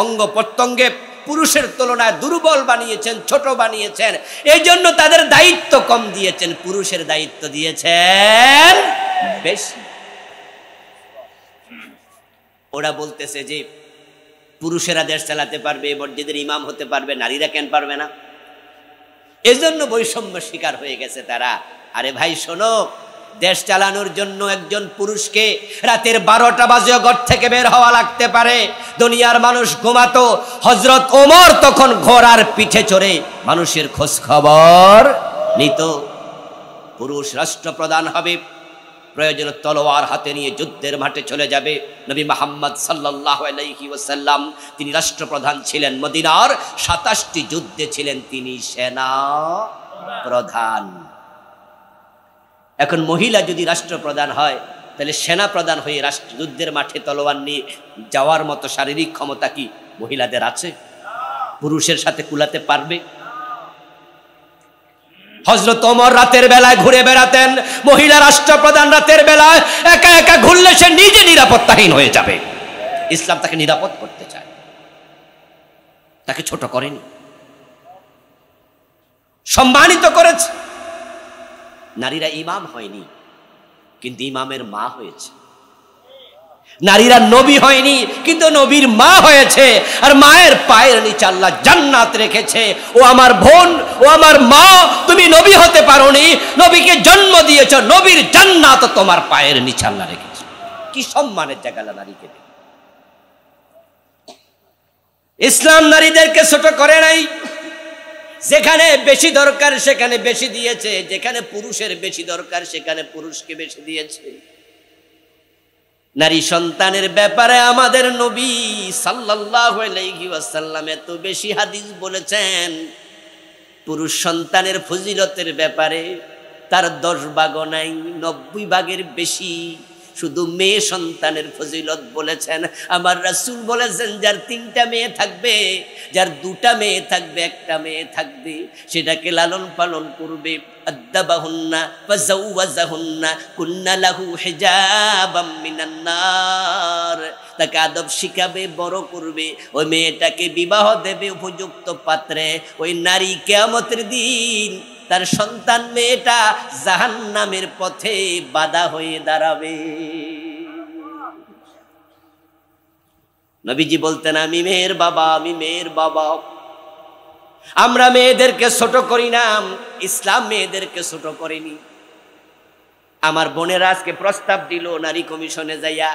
অঙ্গ প্রত্যঙ্গে পুরুষের তুলনায় দুর্বল বানিয়েছেন, ছোট বানিয়েছেন। এই জন্য তাদের দায়িত্ব কম দিয়েছেন, পুরুষের দায়িত্ব দিয়েছেন বেশি। ওরা বলতেছে যে পুরুষেরা দেশ চালাতে পারবে, মসজিদের ইমাম হতে পারবে, নারীরা কেন পারবে না? এজন্য বৈষম্য শিকার হয়ে গেছে তারা। আরে ভাই শোনো, দেশ চালানোর জন্য একজন পুরুষকে রাতের 12টা বাজে ঘর থেকে বের হওয়া লাগতে পারে। দুনিয়ার মানুষ ঘুমাতো, হযরত ওমর তখন ঘোড়ার পিঠে চড়ে মানুষের খোঁজ খবর নিত। পুরুষ রাষ্ট্রপ্রধান হবে, প্রয়োজনে তলোয়ার হাতে নিয়ে যুদ্ধের মাঠে চলে যাবে। নবী মুহাম্মদ সাল্লাল্লাহু আলাইহি ওয়াসাল্লাম তিনি রাষ্ট্রপ্রধান ছিলেন, মদিনার 27টি যুদ্ধে ছিলেন তিনি সেনা প্রধান। এখন মহিলা যদি রাষ্ট্রপ্রধান হয়, তাহলে সেনা প্রধান হয়ে যুদ্ধের মাঠে তলোয়ার নিয়ে যাওয়ার মতো শারীরিক ক্ষমতা কি মহিলাদের আছে? পুরুষের সাথে কুলাতে পারবে? হযরত ওমর রাতের বেলায় ঘুরে বেড়াতেন, মহিলা রাষ্ট্রপ্রধান রাতের বেলায় একা একা ঘুরলে সে নিজে নিরাপত্তাহীন হয়ে যাবে। ইসলাম তাকে নিরাপদ করতে চায়, তাকে ছোট করেনি, সম্মানিত করেছে। নারীরা ইমাম হয়নি, কিন্তু ইমামের মা হয়েছে। নারীরা নবী হয়নি, কিন্তু নবীর মা হয়েছে। আর মায়ের পায়ের নিচে আল্লাহ জান্নাত রেখেছে। ও আমার বোন, ও আমার মা, তুমি নবী হতে পারোনি, নবীকে জন্ম দিয়েছ, নবীর জান্নাত তোমার পায়ের নিচে আল্লাহ রেখেছে। কি সম্মানের জায়গা নারীকে। ইসলাম নারীদেরকে ছোট করে নাই। যেখানে বেশি দরকার সেখানে বেশি দিয়েছে, যেখানে পুরুষের বেশি দরকার সেখানে পুরুষকে বেশি দিয়েছে। নারী সন্তানের ব্যাপারে আমাদের নবী সাল্লাল্লাহু আলাইহি ওয়াসাল্লাম এত বেশি হাদিস বলেছেন। পুরুষ সন্তানের ফজিলতের ব্যাপারে তার 10 ভাগও নাই, 90 ভাগের বেশি শুধু মেয়ে সন্তানের ফজিলত বলেছেন। আমার রাসূল বলেছেন, যার 3টা মেয়ে থাকবে, যার 2টা মেয়ে থাকবে, 1টা মেয়ে থাকবে, সেটাকে লালন পালন করবে। আদাবাহুন্না ফাযাওয়াজাহুন্না কুন্না লাহু হিজাবাম মিনান নার। তাকে আদব শিখাবে, বড় করবে, ওই মেয়েটাকে বিবাহ দেবে উপযুক্ত পাত্রে। ওই নারী কিয়ামতের দিন তার সন্তান মেয়েটা জাহান্নামের পথে বাধা হয়ে দাঁড়াবে। নবীজি বলতেন, আমি মেয়ের বাবা, আমি মেয়ের বাবা। আমরা মেয়েদেরকে ছোট করি না, ইসলাম মেয়েদেরকে ছোট করেনি। আমার বোনেরা আজকে প্রস্তাব দিল নারী কমিশনে যাইয়া,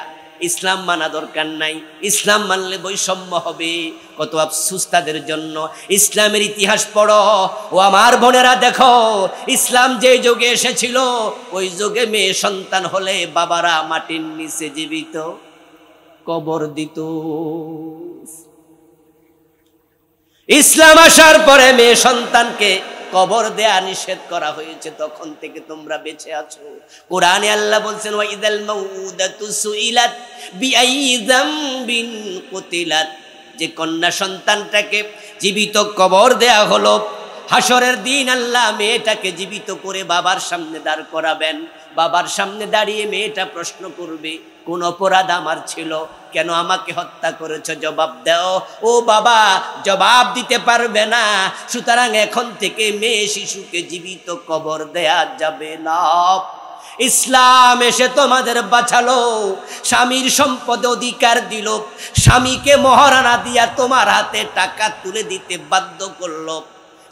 ইসলাম মানা দরকার নাই, ইসলাম মানলে বৈষম্য হবে। কত আফসোস তাদের জন্য। ইসলামের ইতিহাস পড়ো ও আমার বোনেরা, দেখো ইসলাম যে যুগে এসেছিল ওই যুগে মেয়ে সন্তান হলে বাবারা মাটির নিচে জীবিত কবর দিত। ইসলাম আসার পরে মেয়ে সন্তানকে কবর দেয়া নিষেধ করা হয়েছে, তখন থেকে তোমরা বেঁচে আছো। কোরআনে আল্লাহ বলছেন, ওয়াইদাল মাউদাতু সুইলাত বিআইয়ি যামবিন কুতিলাত। যে কন্যা সন্তানটাকে জীবিত কবর দেয়া হলো, হাসরের দিন আল্লাহ মেয়েটাকে জীবিত করে বাবার সামনে দাঁড় করাবেন। বাবার সামনে দাঁড়িয়ে মেয়েটা প্রশ্ন করবে, কোন অপরাধ আমার ছিল, কেন আমাকে হত্যা করেছ, জবাব দাও। ও বাবা জবাব দিতে পারবে না। সুতরাং এখন থেকে মেয়ে শিশুকে জীবিত কবর দেয়া যাবে না। ইসলাম এসে তোমাদের বাঁচালো, স্বামীর সম্পদে অধিকার দিল, স্বামীকে মহারানা দিয়া তোমার হাতে টাকা তুলে দিতে বাধ্য করলো।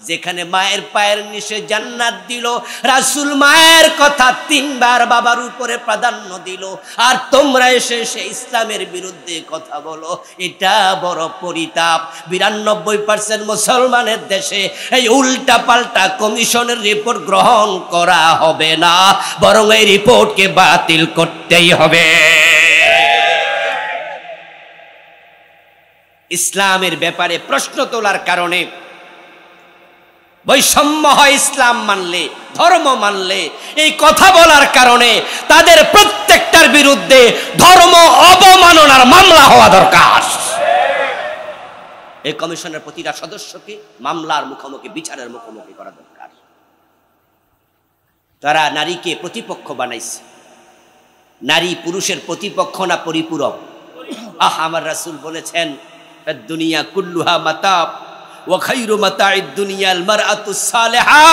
যেখানে মায়ের পায়ের নিচে জান্নাত দিল, রাসূল মায়ের কথা 3 বার বাবার উপরে প্রাধান্য দিল, আর তোমরা এসে ইসলামের বিরুদ্ধে কথা বলো। এটা বড় পরিতাপ। 92% মুসলমানের দেশে এই উল্টা পাল্টা কমিশনের রিপোর্ট গ্রহণ করা হবে না, বরং এই রিপোর্টকে বাতিল করতেই হবে। ইসলামের ব্যাপারে প্রশ্ন তোলার কারণে বৈষম্য হয়। ইসলাম মানলে, ধর্ম মানলে, এই কথা বলার কারণে তাদের প্রত্যেকটার বিরুদ্ধে ধর্ম অবমাননার মামলা হওয়া দরকার। এই কমিশনের প্রতিটা সদস্যকে মামলার মুখোমুখি, বিচারের মুখোমুখি করা দরকার। তারা নারীকে প্রতিপক্ষ বানাইছে। নারী পুরুষের প্রতিপক্ষ না, পরিপূরক। আমার রাসূল বলেছেন, আদ-দুনিয়া কুল্লুহা মাতা ওয়া খায়রু মাতা'id দুনিয়াল মারআতুস সালিহা।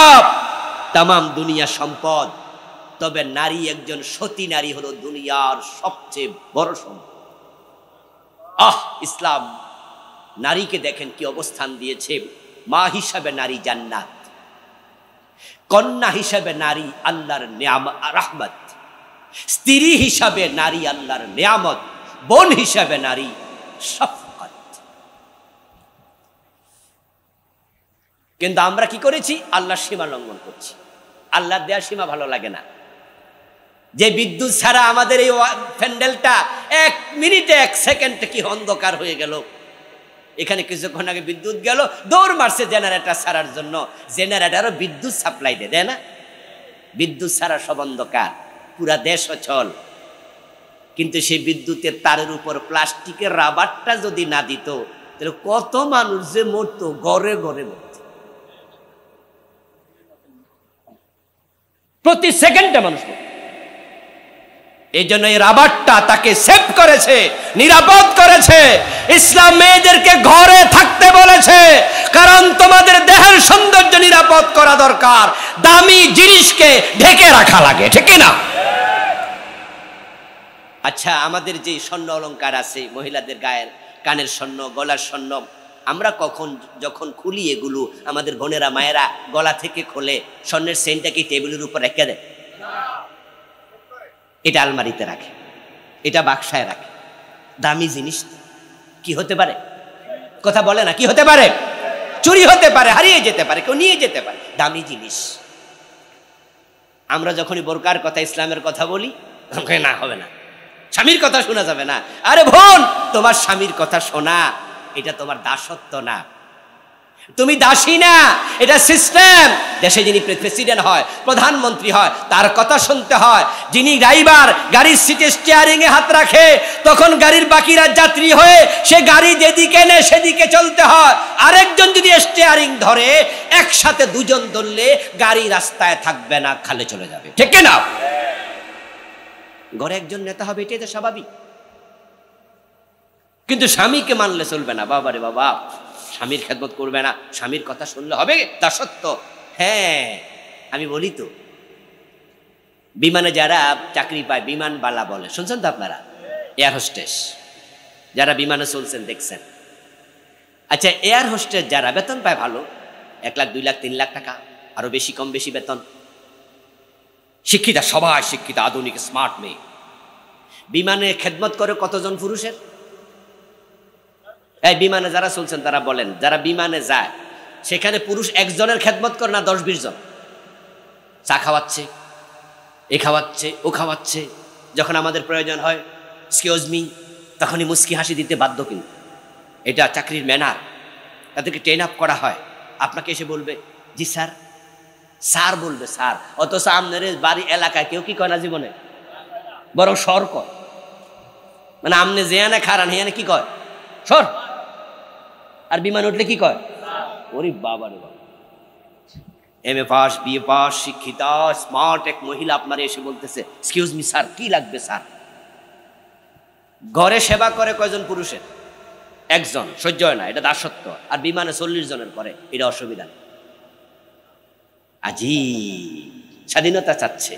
তামাম দুনিয়া সম্পদ, তবে নারী একজন সতী নারী হলো দুনিয়ার সবচেয়ে বড় সম্পদ। ইসলাম নারীকে দেখেন কি অবস্থান দিয়েছে। মা হিসাবে নারী জান্নাত, কন্যা হিসাবে নারী আল্লাহর রহমত, স্ত্রী হিসাবে নারী আল্লাহর নিয়ামত, বোন হিসাবে নারী শফকত। কিন্তু আমরা কি করেছি? আল্লাহর সীমা লঙ্ঘন করছি। আল্লাহর দেয়া সীমা ভালো লাগে না। যে বিদ্যুৎ ছাড়া আমাদের এই প্যান্ডেলটা 1 মিনিটে 1 সেকেন্ডে কি অন্ধকার হয়ে গেল। এখানে কিছুক্ষণ আগে বিদ্যুৎ গেল, দৌড় মারছে জেনারেটর ছাড়ার জন্য। জেনারেটরও বিদ্যুৎ সাপ্লাই দেয় না? বিদ্যুৎ ছাড়া সব অন্ধকার, পুরা দেশ অচল। কিন্তু সেই বিদ্যুতের তারের উপর প্লাস্টিকের রাবারটা যদি না দিত, তাহলে কত মানুষ যে মরতো, গড়ে গড়ে মরত। প্রতি সেকেন্ডে মানুষ মরত। এই জন্য এই রাবারটা তাকে সেভ করেছে, নিরাপদ করেছে। ইসলাম মেয়েদেরকে ঘরে থাকতে বলেছে, কারণ তোমাদের দেহের সৌন্দর্য নিরাপদ করা দরকার। দামি জিনিসকে ঢেকে রাখা লাগে, ঠিক না? আচ্ছা, আমাদের যে স্বর্ণ অলংকার আছে, মহিলাদের গায়ের কানের স্বর্ণ, গলার স্বর্ণ, আমরা যখন খুলি এগুলো, আমাদের বোনেরা মায়েরা গলা থেকে খোলে, স্বর্ণের চেইনটা কি টেবিলের উপর রেখে দেয়? এটা আলমারিতে রাখে, এটা বাক্সায় রাখে। দামি জিনিস কি হতে পারে? কথা বলে না, কি হতে পারে? চুরি হতে পারে, হারিয়ে যেতে পারে, কেউ নিয়ে যেতে পারে। দামি জিনিস। আমরা যখনই বোরকার কথা, ইসলামের কথা বলি, না হবে না, স্বামীর কথা শোনা যাবে না। আরে বোন, তোমার স্বামীর কথা শোনা, এটা তোমার দাসত্ব না, তুমি দাসী না, এটা সিস্টেম। দেশে যিনি প্রেসিডেন্ট হয়, প্রধানমন্ত্রী হয়, তার কথা শুনতে হয়। যিনি ড্রাইভার, গাড়ির সিটে স্টিয়ারিং এ হাত রাখে, তখন গাড়ির বাকিরা যাত্রী হয়ে সে গাড়ি যেদিকে নেয় সেদিকে চলতে হয়। আরেকজন যদি স্টিয়ারিং ধরে, একসাথে দুজন ধরলে গাড়ি রাস্তায় থাকবে না, খালে চলে যাবে, ঠিক না? ঘরে একজন নেতা হবে, এটাই তো স্বাভাবিক। কিন্তু স্বামীকে মানলে চলবে না। বাবা রে বাবা, স্বামীর খেদমত করবে না, স্বামীর কথা শুনলে হবে দাসত্ব। হ্যাঁ, আমি বলি তো, বিমানে যারা চাকরি পায়, বিমানবালা বলে, শুনছেন তো আপনারা? এয়ার হোস্টেস যারা বিমানে চলছেন দেখছেন। আচ্ছা, এয়ার হোস্টেস যারা বেতন পায় ভালো, 1 লাখ 2 লাখ 3 লাখ টাকা, আরো বেশি কম বেশি বেতন। শিক্ষিতা, সবাই শিক্ষিতা, আধুনিক স্মার্ট মেয়ে। বিমানে খেদমত করে কতজন পুরুষের? এই বিমানে যারা চলছেন তারা বলেন, যারা বিমানে যায় সেখানে পুরুষ একজনের খেদমত করে না 10-20 জন? চা খাওয়াচ্ছে, এ খাওয়াচ্ছে, ও খাওয়াচ্ছে। যখন আমাদের প্রয়োজন হয়, এক্সকিউজ মি, তখনই মুস্কি হাসি দিতে বাধ্য। কিন্তু এটা চাকরির ম্যানার, তাদেরকে ট্রেন আপ করা হয়। আপনাকে এসে বলবে জি স্যার, স্যার বলবে স্যার, অথচ আপনার বাড়ি এলাকায় কেউ কি কয় না জীবনে, বরং সর কয়। মানে আমনে যেখানে খারান হেয়ানে কি কয়? সর। আর বিমান উঠলে কি কয়? ওরে বাবা রে বাবা। এমএ পাস, বিএ পাস, শিক্ষিতা, স্মার্ট এক মহিলা আপনার এসে বলতেছে এক্সকিউজ মি স্যার, কি লাগবে স্যার? ঘরে সেবা করে কয়জন পুরুষের? 1 জন। সহ্য হয় না, এটা দাসত্ব। আর বিমানে 40 জনের করে, এটা অসুবিধা। আজি স্বাধীনতা চাচ্ছে,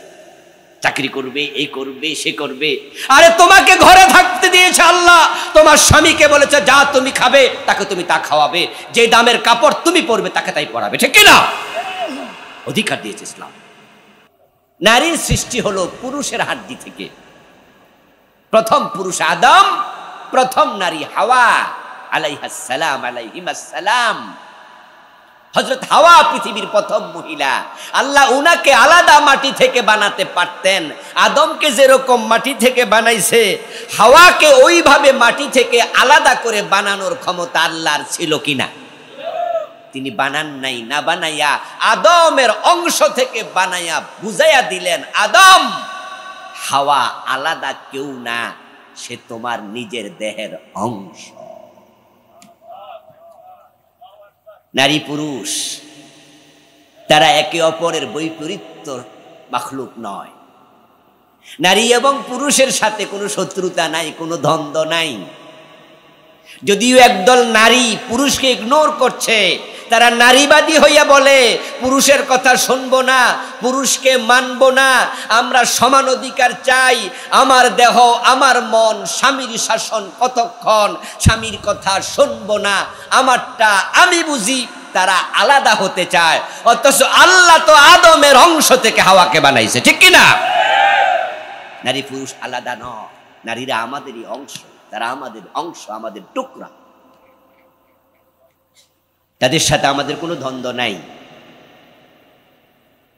চাকরি করবে, এই করবে, সে করবে। আরে তোমাকে ঘরে থাকতে দিয়েছে আল্লাহ, তোমার স্বামীকে বলেছে যা তুমি খাবে তাকে তুমি তা খাওয়াবে, যে দামের কাপড় তুমি পরবে তাকে তাই পরাবে, ঠিক না? অধিকার দিয়েছে ইসলাম। নারীর সৃষ্টি হলো পুরুষের হাড্ডি থেকে। প্রথম পুরুষ আদম, প্রথম নারী হাওয়া আলাইহিস সালাম, আলাইহিমাস সালাম। হযরত হাওয়া পৃথিবীর প্রথম মহিলা। আল্লাহ উনাকে আলাদা মাটি থেকে বানাতে পারতেন। আদমকে যেরকম মাটি থেকে বানাইছে, হাওয়াকে ওইভাবে মাটি থেকে আলাদা করে বানানোর ক্ষমতা আল্লাহর ছিল কিনা? তিনি বানান নাই। না বানাইয়া আদমের অংশ থেকে বানাইয়া বুঝাইয়া দিলেন, আদম, হাওয়া আলাদা কেউ না, সে তোমার নিজের দেহের অংশ। নারী পুরুষ তারা একে অপরের বৈপরীত্য মাখলুক নয়। নারী এবং পুরুষের সাথে কোনো শত্রুতা নাই, কোনো দ্বন্দ্ব নাই। যদিও একদল নারী পুরুষকে ইগনোর করছে, তারা নারীবাদী হইয়া বলে পুরুষের কথা শুনবো না, পুরুষকে মানবো না, আমরা সমান অধিকার চাই, আমার দেহ আমার মন, স্বামীর শাসন কতক্ষণ, স্বামীর কথা শুনবো না, আমারটা আমি বুঝি। তারা আলাদা হতে চায়, অথচ আল্লাহ তো আদমের অংশ থেকে হাওয়াকে বানাইছে, ঠিক কিনা? নারী পুরুষ আলাদা নয়, নারীরা আমাদেরই অংশ, তারা আমাদের অংশ, আমাদের টুকরা, তাদের সাথে আমাদের কোনো দ্বন্দ্ব নাই।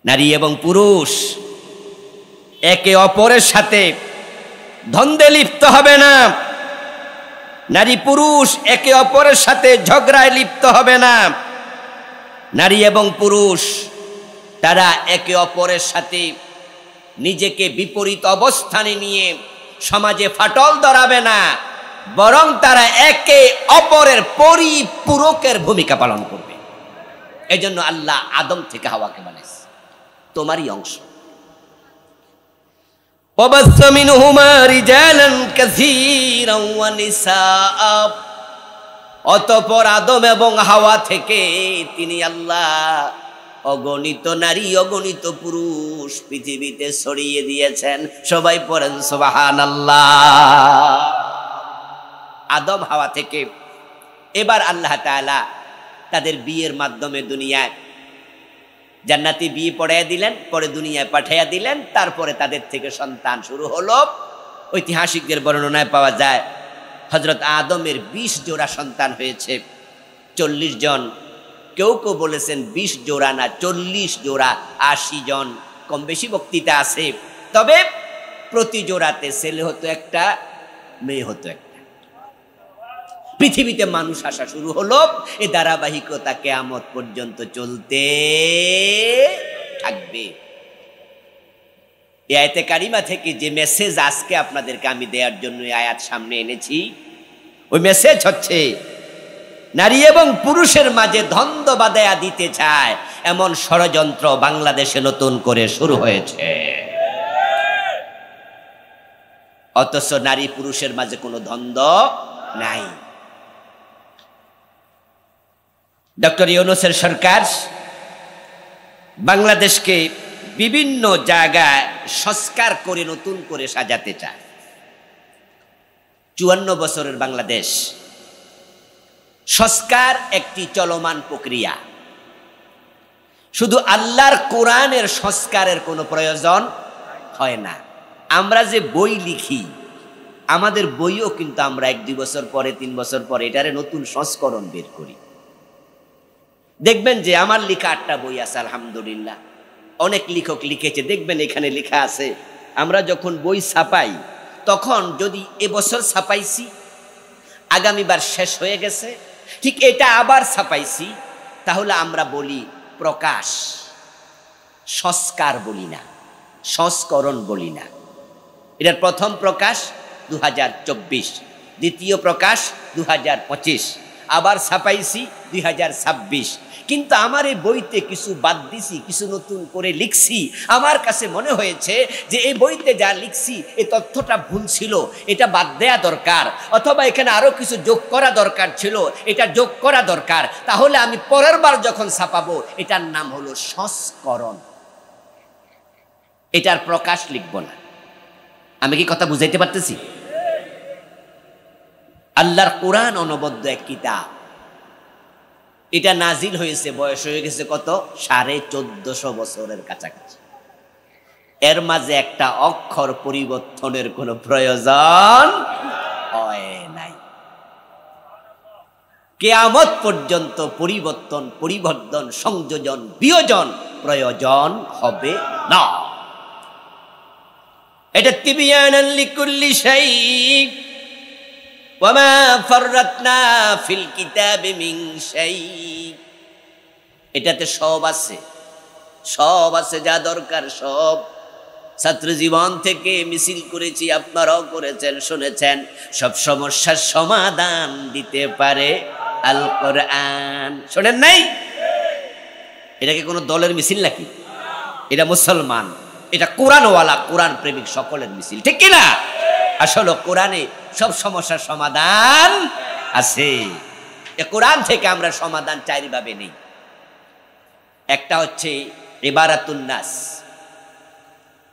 নারী এবং পুরুষ একে অপরের সাথে দ্বন্দ্বে লিপ্ত হবে না, নারী পুরুষ একে অপরের সাথে ঝগড়ায় লিপ্ত হবে না। নারী এবং পুরুষ তারা একে অপরের সাথে নিজেকে বিপরীত অবস্থানে নিয়ে সমাজে ফাটল ধরাবে না, বরং তারা একে অপরের পরিপূরকের ভূমিকা পালন করবে। এজন্য আল্লাহ আদম থেকে হাওয়াকে বানাইছে, তোমারই অংশ। وَبَثَّ مِنْهُمَا رِجَالًا كَثِيرًا وَنِسَاءً। অতঃপর আদম এবং হাওয়া থেকে তিনি আল্লাহ অগণিত নারী অগণিত পুরুষ পৃথিবীতে ছড়িয়ে দিয়েছেন। সবাই পড়েন সুবহানাল্লাহ। আদম হাওয়া থেকে এবার আল্লাহ তাআলা তাদের বিয়ের মাধ্যমে দুনিয়ায় জান্নাতি বিয়ে পড়াইয়া দিলেন, পরে দুনিয়ায় পাঠাইয়া দিলেন, তারপরে তাদের থেকে সন্তান শুরু হলো। ঐতিহাসিকদের বর্ণনায় পাওয়া যায় হযরত আদমের 20 জোড়া সন্তান হয়েছে, 40 জন, কেউ কেউ বলেছেন 20 জোড়া না 40 জোড়া, 80 জন, কম বেশি বক্তৃতা আছে। তবে প্রতি জোড়াতে ছেলে হতো একটা, মেয়ে হতো একটা। পৃথিবীতে মানুষ আসা শুরু হলো। এই ধারাবাহিকতা কিয়ামত পর্যন্ত চলতে থাকবে। এই আয়াতে কারিমা থেকে যে মেসেজ আজকে আপনাদেরকে আমি দেওয়ার জন্য আয়াত সামনে এনেছি, ওই মেসেজ হচ্ছে নারী এবং পুরুষের মাঝে দ্বন্দ্ব বাঁধাইয়া দিতে চায় এমন ষড়যন্ত্র বাংলাদেশে নতুন করে শুরু হয়েছে। অথচ নারী পুরুষের মাঝে কোনো দ্বন্দ্ব নাই। ডক্টর ইউনূসের সরকার বাংলাদেশকে বিভিন্ন জায়গায় সংস্কার করে নতুন করে সাজাতে চায়। 54 বছরের বাংলাদেশ, সংস্কার একটি চলমান প্রক্রিয়া। শুধু আল্লাহর কোরআনের সংস্কারের কোনো প্রয়োজন হয় না। আমরা যে বই লিখি, আমাদের বইও কিন্তু আমরা 1-2 বছর পরে, 3 বছর পরে এটারে নতুন সংস্করণ বের করি। দেখবেন যে আমার লেখা 8টা বই আছে, আলহামদুলিল্লাহ, অনেক লেখক লিখেছে। দেখবেন এখানে লেখা আছে, আমরা যখন বই ছাপাই তখন যদি এবছর ছাপাইছি, আগামীবার শেষ হয়ে গেছে, ঠিক এটা আবার ছাপাইছি, তাহলে আমরা বলি প্রকাশ, সংস্কার বলি না, সংস্করণ বলি না। এটার প্রথম প্রকাশ 2024, দ্বিতীয় প্রকাশ 2025, আবার ছাপাইছি 2026। কিন্তু আমার এই বইতে কিছু বাদ দিছি, কিছু নতুন করে লিখছি। আমার কাছে মনে হয়েছে যে এই বইতে যা লিখছি এই তথ্যটা ভুল ছিল, এটা বাদ দেয়া দরকার, অথবা এখানে আরো কিছু যোগ করা দরকার ছিল, এটা যোগ করা দরকার। তাহলে আমি পরের বার যখন ছাপাবো এটার নাম হলো সংস্করণ, এটার প্রকাশ লিখব না। আমি কি কথা বুঝাইতে পারতেছি? আল্লাহর কোরআন অনবদ্য এক কিতাব। এটা নাজিল হয়েছে, বয়স হয়ে গেছে কত, 1450 বছরের কাছাকাছি। এর মাঝে একটা অক্ষর পরিবর্তনের কোনো প্রয়োজন হয় নাই। কিয়ামত পর্যন্ত পরিবর্তন, সংযোজন, বিয়োজন প্রয়োজন হবে না। এটা তিবিয়ানান লিকুল্লি শাই ওয়ামা ফাররাতনা ফিল কিতাবি মিন শাই। এটাতে সব আছে, সব আছে, যা দরকার সব। ছাত্র জীবন থেকে মিছিল করেছি, আপনারাও করেছেন, শুনেছেন, সব সমস্যার সমাধান দিতে পারে আল কোরআন। শোনেন নাই? এটা কি কোনো দলের মিছিল নাকি? এটা মুসলমান, এটা কোরআনওয়ালা, কোরআন প্রেমিক সকলের মিছিল, ঠিক কিনা? আসলে কোরআনে সব সমস্যার সমাধান আছে। এ কোরআন থেকে আমরা সমাধান চারি ভাবে নেই। একটা হচ্ছে ইবারাতুন নাস,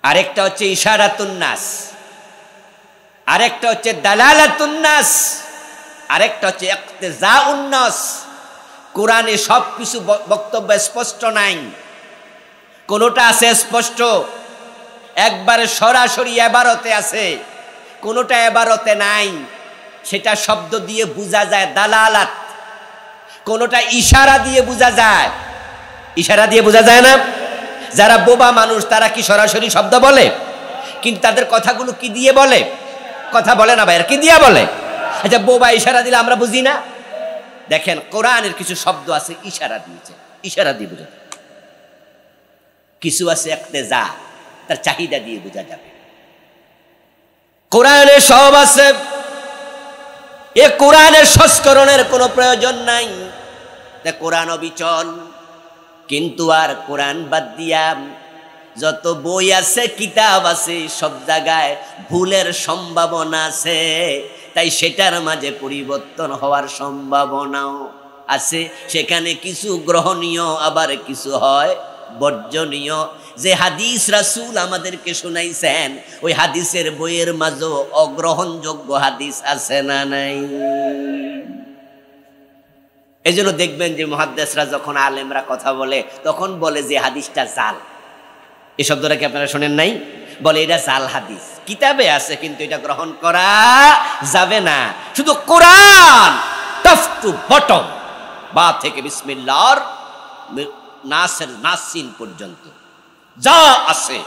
আরেকটা হচ্ছে ইশারাতুন নাস, আরেকটা হচ্ছে দালালাতুন নাস, আরেকটা হচ্ছে ইক্তিজাউন নাস। কোরআনে সবকিছু বক্তব্য স্পষ্ট নাই, কোনোটা আছে স্পষ্ট একবারে সরাসরি এবারতে আছে, কোনোটা এবারতে নাই, সেটা শব্দ দিয়ে বোঝা যায় দালালাত, কোনোটা ইশারা দিয়ে বোঝা যায়। ইশারা দিয়ে বোঝা যায় না? যারা বোবা মানুষ তারা কি সরাসরি শব্দ বলে? কিন্তু তাদের কথাগুলো কি দিয়ে বলে? কথা বলে না ভাই, কি দিয়ে বলে? আচ্ছা, বোবা ইশারা দিলে আমরা বুঝি না? দেখেন কোরআনের কিছু শব্দ আছে ইশারা দিয়েছে, ইশারা দিয়ে বোঝা যায়। কিছু আছে ইক্তেজা, তার চাহিদা দিয়ে বোঝা যাবে। কোরআনে সব আছে, এ কোরআনের সংস্করণের কোনো প্রয়োজন নাই। কোরআন অবিচল, কিন্তু আর কোরআন বাদ দিয়া যত বই আছে কিতাব আছে সব জায়গায় ভুলের সম্ভাবনা আছে, তাই সেটার মাঝে পরিবর্তন হওয়ার সম্ভাবনাও আছে। সেখানে কিছু গ্রহণীয় আবার কিছু হয় বর্জনীয়। যে হাদিস রাসূল আমাদেরকে শুনাইছেন ওই হাদিসের বইয়ের মাঝে অগ্রহণযোগ্য হাদিস আছে না নাই? এই জন্য দেখবেন যে মুহাদ্দিসরা যখন আলেমরা কথা বলে তখন বলে যে হাদিসটা জাল। এই শব্দটা কি আপনারা শোনেন নাই? বলে এটা জাল হাদিস, কিতাবে আছে কিন্তু এটা গ্রহণ করা যাবে না। শুধু কোরআন টপ টু বটম, বা থেকে বিসমিল্লাহর নাসের নাসিন পর্যন্ত যা আছে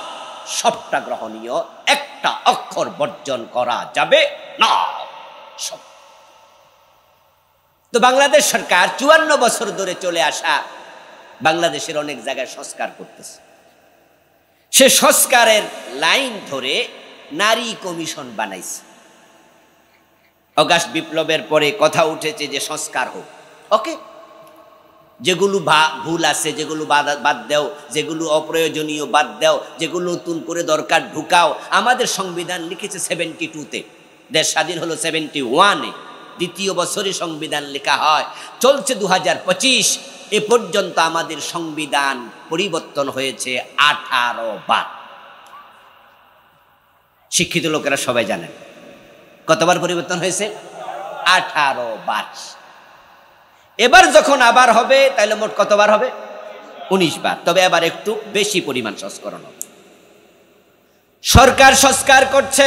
সবটা গ্রহণীয়, একটা অক্ষর বর্জন করা যাবে না। সব তো বাংলাদেশ সরকার ৫৪ বছর ধরে চলে আসা বাংলাদেশের অনেক জায়গায় সংস্কার করতেছে। সে সংস্কারের লাইন ধরে নারী কমিশন বানাইছে। অগাস্ট বিপ্লবের পরে কথা উঠেছে যে সংস্কার হোক, ওকে, যেগুলো ভুল আছে যেগুলো বাদ দাও, যেগুলো অপ্রয়োজনীয় বাদ দাও, যেগুলো নতুন করে দরকার ঢুকাও। আমাদের সংবিধান লিখেছে 72-তে, দেশ স্বাধীন হলো 71-এ, দ্বিতীয় বছরে সংবিধান লেখা হয়, চলছে 2025। এ পর্যন্ত আমাদের সংবিধান পরিবর্তন হয়েছে 18 বার। শিক্ষিত লোকেরা সবাই জানেন কতবার পরিবর্তন হয়েছে? 18 বার। এবার যখন আবার হবে তাহলে মোট কতবার হবে? 19 বার। তবে এবার একটু বেশি পরিমাণ সংস্করণ হবে। সরকার সংস্কার করছে,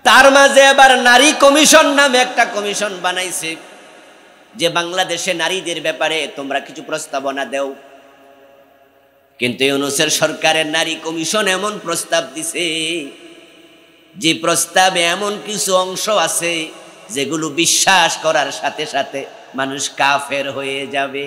তার মাঝে এবার নারী কমিশন নামে একটা কমিশন বানাইছে যে বাংলাদেশে নারীদের ব্যাপারে তোমরা কিছু প্রস্তাবনা দেও। কিন্তু ইউনূসের সরকারের নারী কমিশন এমন প্রস্তাব দিছে যে প্রস্তাবে এমন কিছু অংশ আছে যেগুলো বিশ্বাস করার সাথে সাথে মানুষ কাফের হয়ে যাবে।